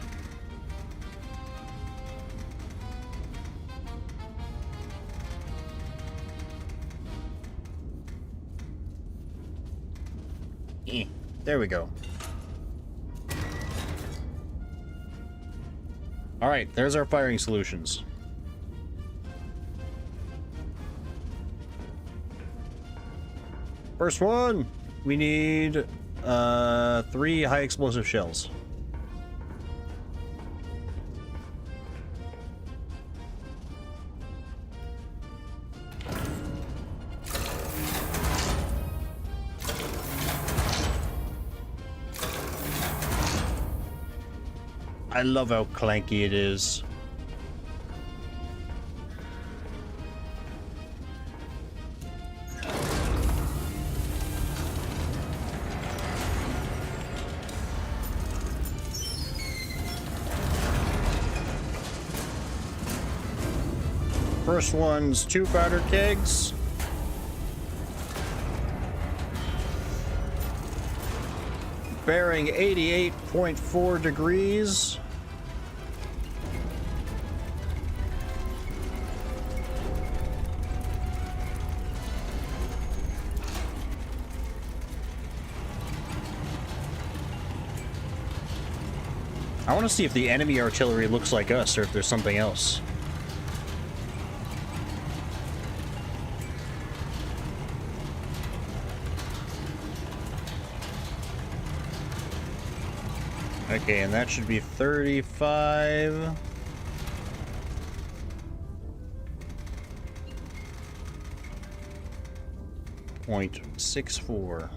There we go. All right, there's our firing solutions. First one, we need 3 high explosive shells. I love how clanky it is. First one's 2 powder kegs. bearing 88.4 degrees. I want to see if the enemy artillery looks like us or if there's something else. Okay, and that should be 35. .64.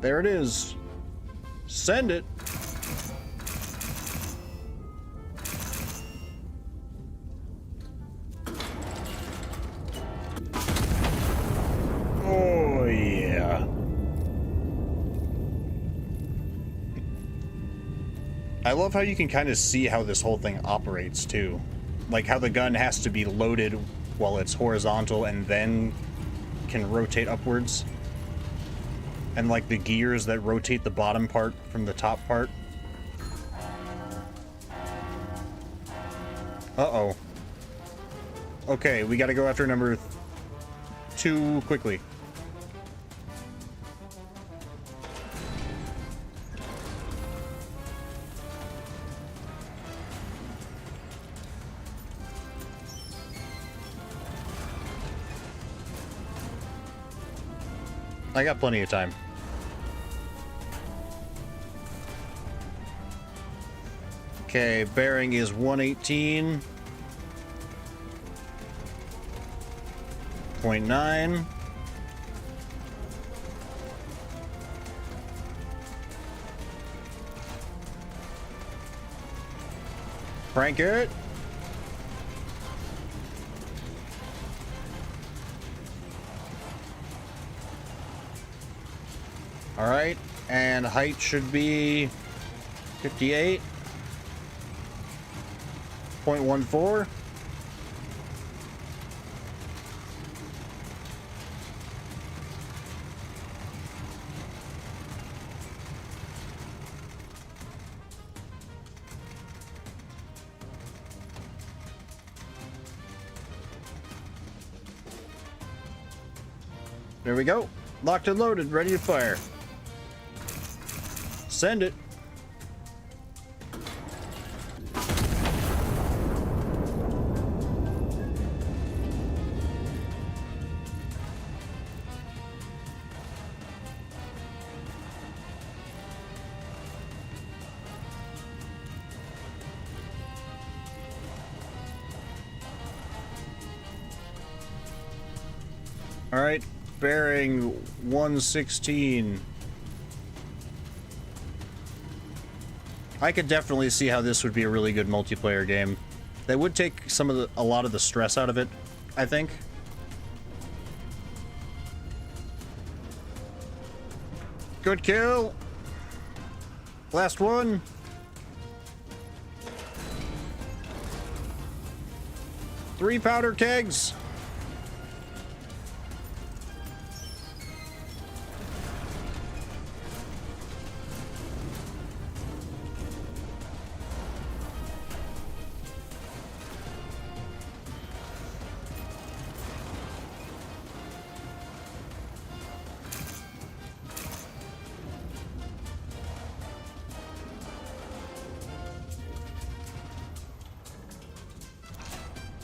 There it is. Send it. Oh, yeah. I love how you can kind of see how this whole thing operates, too. Like how the gun has to be loaded while it's horizontal and then can rotate upwards. And like the gears that rotate the bottom part from the top part. Uh-oh. Okay, we gotta go after number 2 quickly. I got plenty of time. Okay, bearing is 118.9. Crank it. All right, and height should be 58.14. There we go. Locked and loaded, ready to fire. Send it. All right, bearing 116. I could definitely see how this would be a really good multiplayer game. That would take a lot of the stress out of it, I think. Good kill. Last one. Three powder kegs.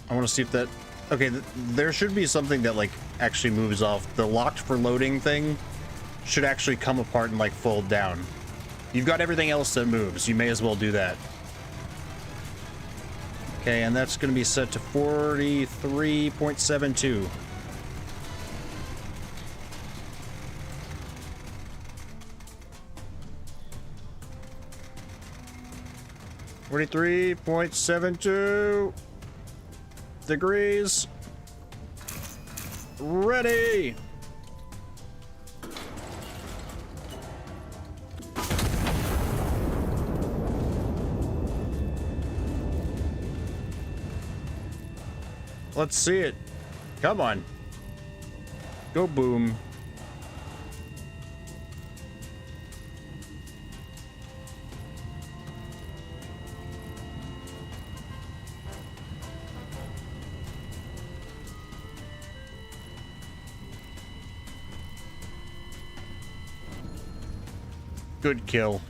I want to see if that... Okay, there should be something that, like, actually moves off. The locked for loading thing should actually come apart and, like, fold down. You've got everything else that moves. You may as well do that. Okay, and that's going to be set to 43.72. .72 degrees. Ready. Let's see it. Come on. Go boom. Good kill.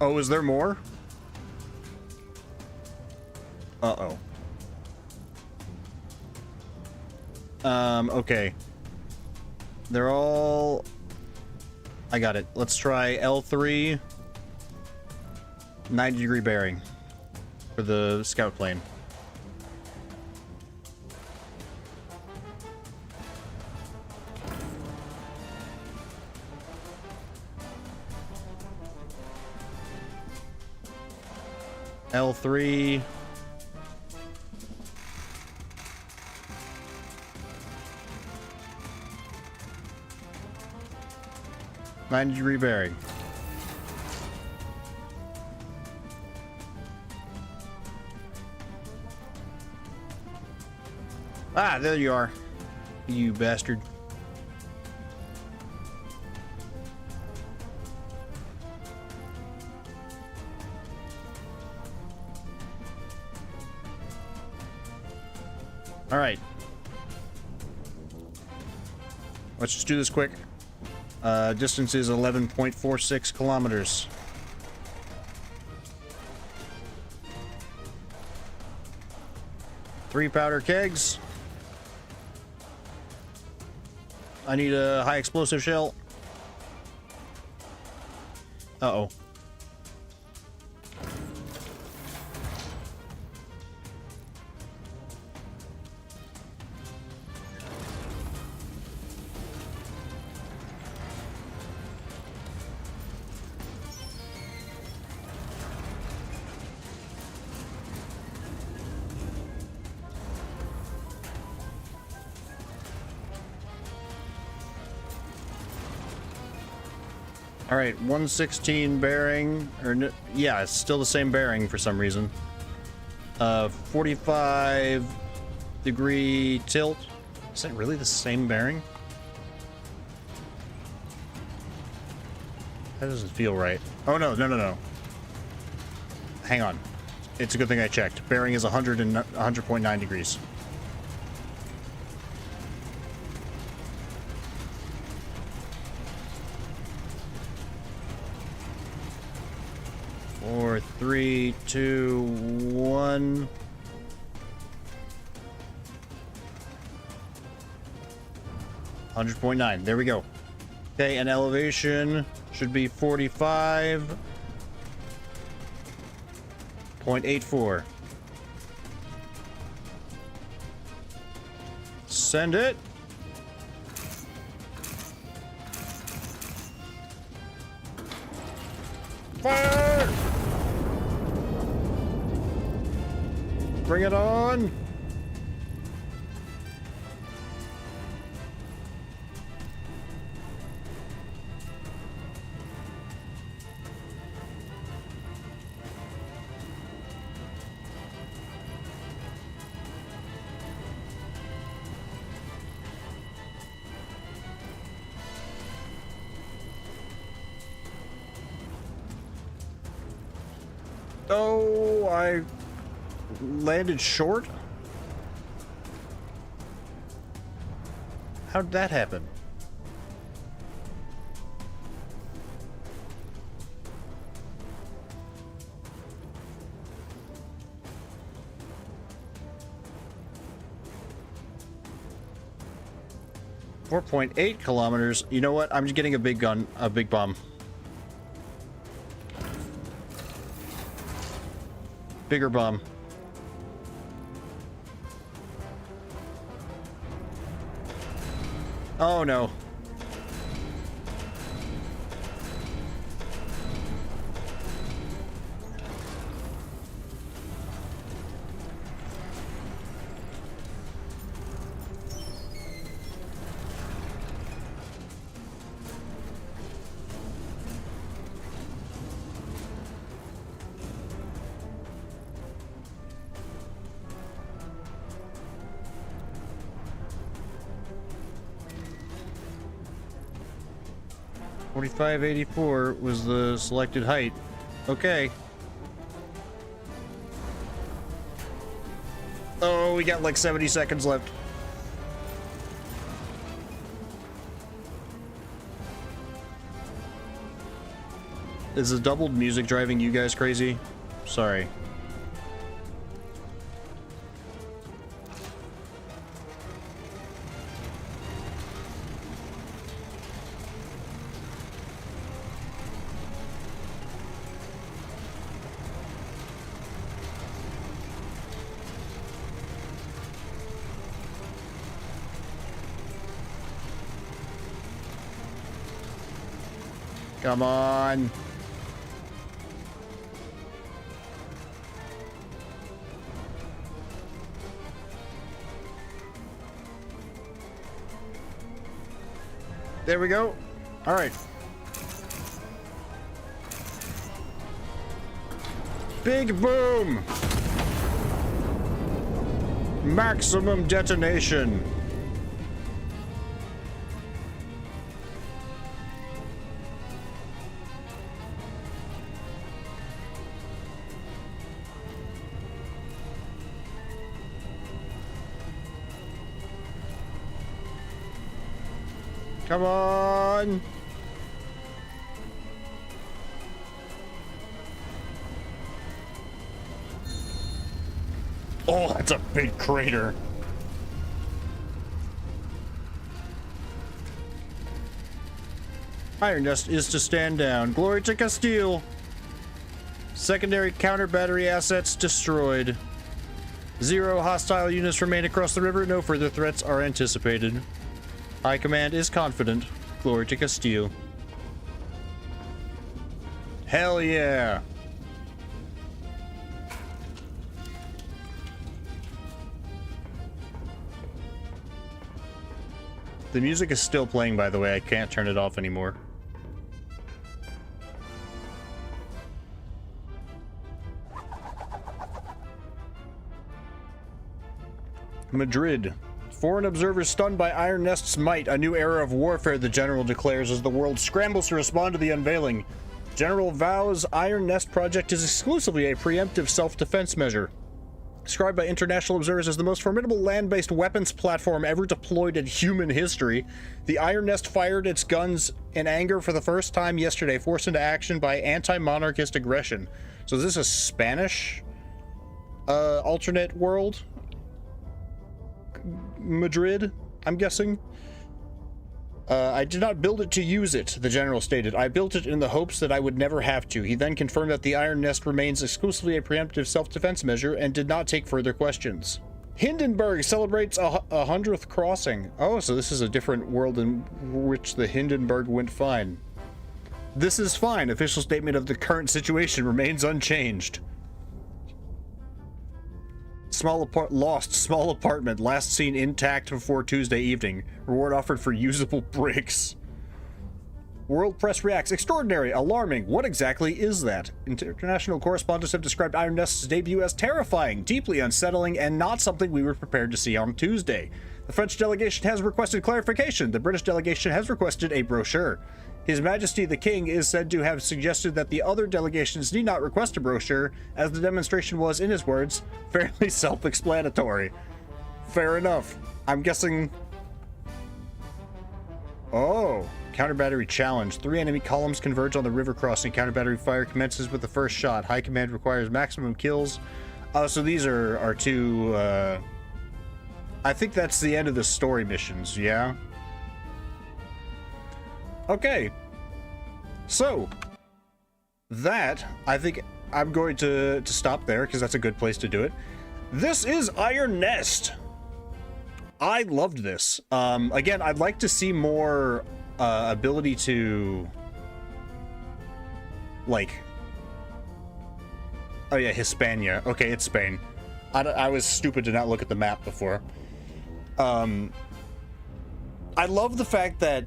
Oh, is there more? Uh-oh. Okay. They're all... I got it. Let's try L3. 90-degree bearing for the scout plane. L3. Degree bearing. Ah, there you are. You bastard. All right. Let's just do this quick. Distance is 11.46 kilometers. Three powder kegs. I need a high explosive shell. Uh-oh. All right, 116 bearing, or yeah, it's still the same bearing for some reason. 45-degree tilt. Is that really the same bearing? That doesn't feel right. Oh no, no, no, no. Hang on. It's a good thing I checked. Bearing is 100.9 degrees. Four, three, two, one. .9. There we go. Okay, and elevation should be 45.84. Send it. Fire! Bring it on. Oh, I landed short? How'd that happen? .8 kilometers. You know what? I'm just getting a big gun, a big bomb. Bigger bomb. Oh no. 4584 was the selected height. Okay. Oh, we got like 70 seconds left. Is the doubled music driving you guys crazy? Sorry. Come on. There we go. All right. Big boom. Maximum detonation. Come on! Oh, that's a big crater. Iron Nest is to stand down. Glory to Castile. Secondary counter battery assets destroyed. 0 hostile units remain across the river. No further threats are anticipated. High Command is confident. Glory to Castile. Hell yeah. The music is still playing, by the way. I can't turn it off anymore. Madrid. Foreign observers stunned by Iron Nest's might. A new era of warfare, the general declares as the world scrambles to respond to the unveiling. General vows Iron Nest project is exclusively a preemptive self-defense measure. Described by international observers as the most formidable land-based weapons platform ever deployed in human history, the Iron Nest fired its guns in anger for the first time yesterday, forced into action by anti-monarchist aggression. So is this a Spanish alternate world? Madrid, I'm guessing. I did not build it to use it, the general stated. I built it in the hopes that I would never have to. He then confirmed that the Iron Nest remains exclusively a preemptive self-defense measure and did not take further questions. Hindenburg celebrates a 100th crossing. Oh, so this is a different world in which the Hindenburg went fine. This is fine. Official statement of the current situation remains unchanged. Lost small apartment, last seen intact before Tuesday evening. Reward offered for usable bricks. World press reacts. Extraordinary, alarming. What exactly is that? International correspondents have described Iron Nest's debut as terrifying, deeply unsettling, and not something we were prepared to see on Tuesday. The French delegation has requested clarification. The British delegation has requested a brochure. His Majesty the King is said to have suggested that the other delegations need not request a brochure, as the demonstration was, in his words, fairly self-explanatory. Fair enough. I'm guessing... Oh, counter battery challenge. 3 enemy columns converge on the river crossing. Counter battery fire commences with the first shot. High Command requires maximum kills. Oh, so these are two... I think that's the end of the story missions, yeah? Okay, so that, I think I'm going to stop there because that's a good place to do it. This is Iron Nest. I loved this. Again, I'd like to see more ability to, like, oh yeah, Hispania. Okay, it's Spain. I was stupid to not look at the map before. I love the fact that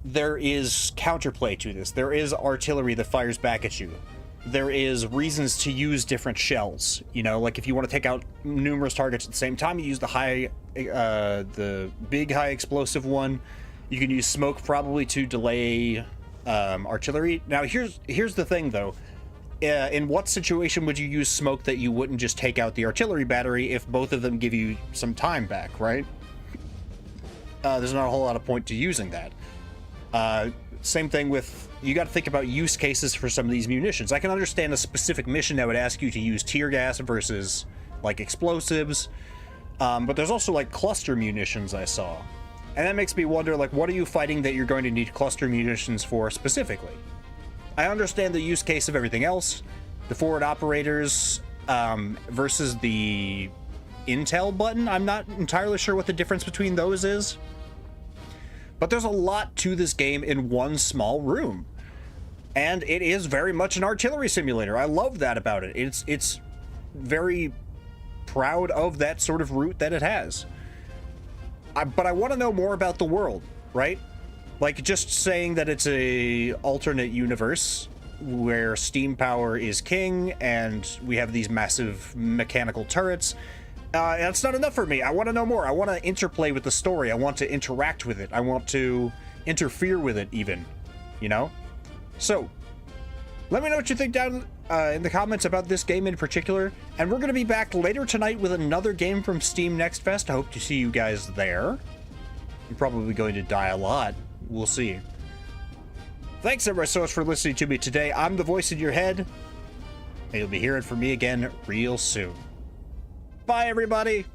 there is counterplay to this. There is artillery that fires back at you. There is reasons to use different shells. You know, like if you want to take out numerous targets at the same time, you use the big high explosive one. You can use smoke probably to delay artillery. Now, here's the thing, though. In what situation would you use smoke that you wouldn't just take out the artillery battery if both of them give you some time back, right? There's not a whole lot of point to using that. Same thing with, you got to think about use cases for some of these munitions. I can understand a specific mission that would ask you to use tear gas versus, like, explosives. But there's also, like, cluster munitions I saw. And that makes me wonder, like, what are you fighting that you're going to need cluster munitions for specifically? I understand the use case of everything else. The forward operators versus the intel button. I'm not entirely sure what the difference between those is. But there's a lot to this game in one small room. And it is very much an artillery simulator. I love that about it. It's very proud of that sort of route that it has. But I want to know more about the world, right? Like, just saying that it's a alternate universe where steam power is king and we have these massive mechanical turrets, that's not enough for me. I want to know more. I want to interplay with the story. I want to interact with it. I want to interfere with it even, you know? So, let me know what you think down in the comments about this game in particular. And we're going to be back later tonight with another game from Steam Next Fest. I hope to see you guys there. You're probably going to die a lot. We'll see. Thanks everybody so much for listening to me today. I'm the voice in your head, and you'll be hearing from me again real soon. Bye, everybody.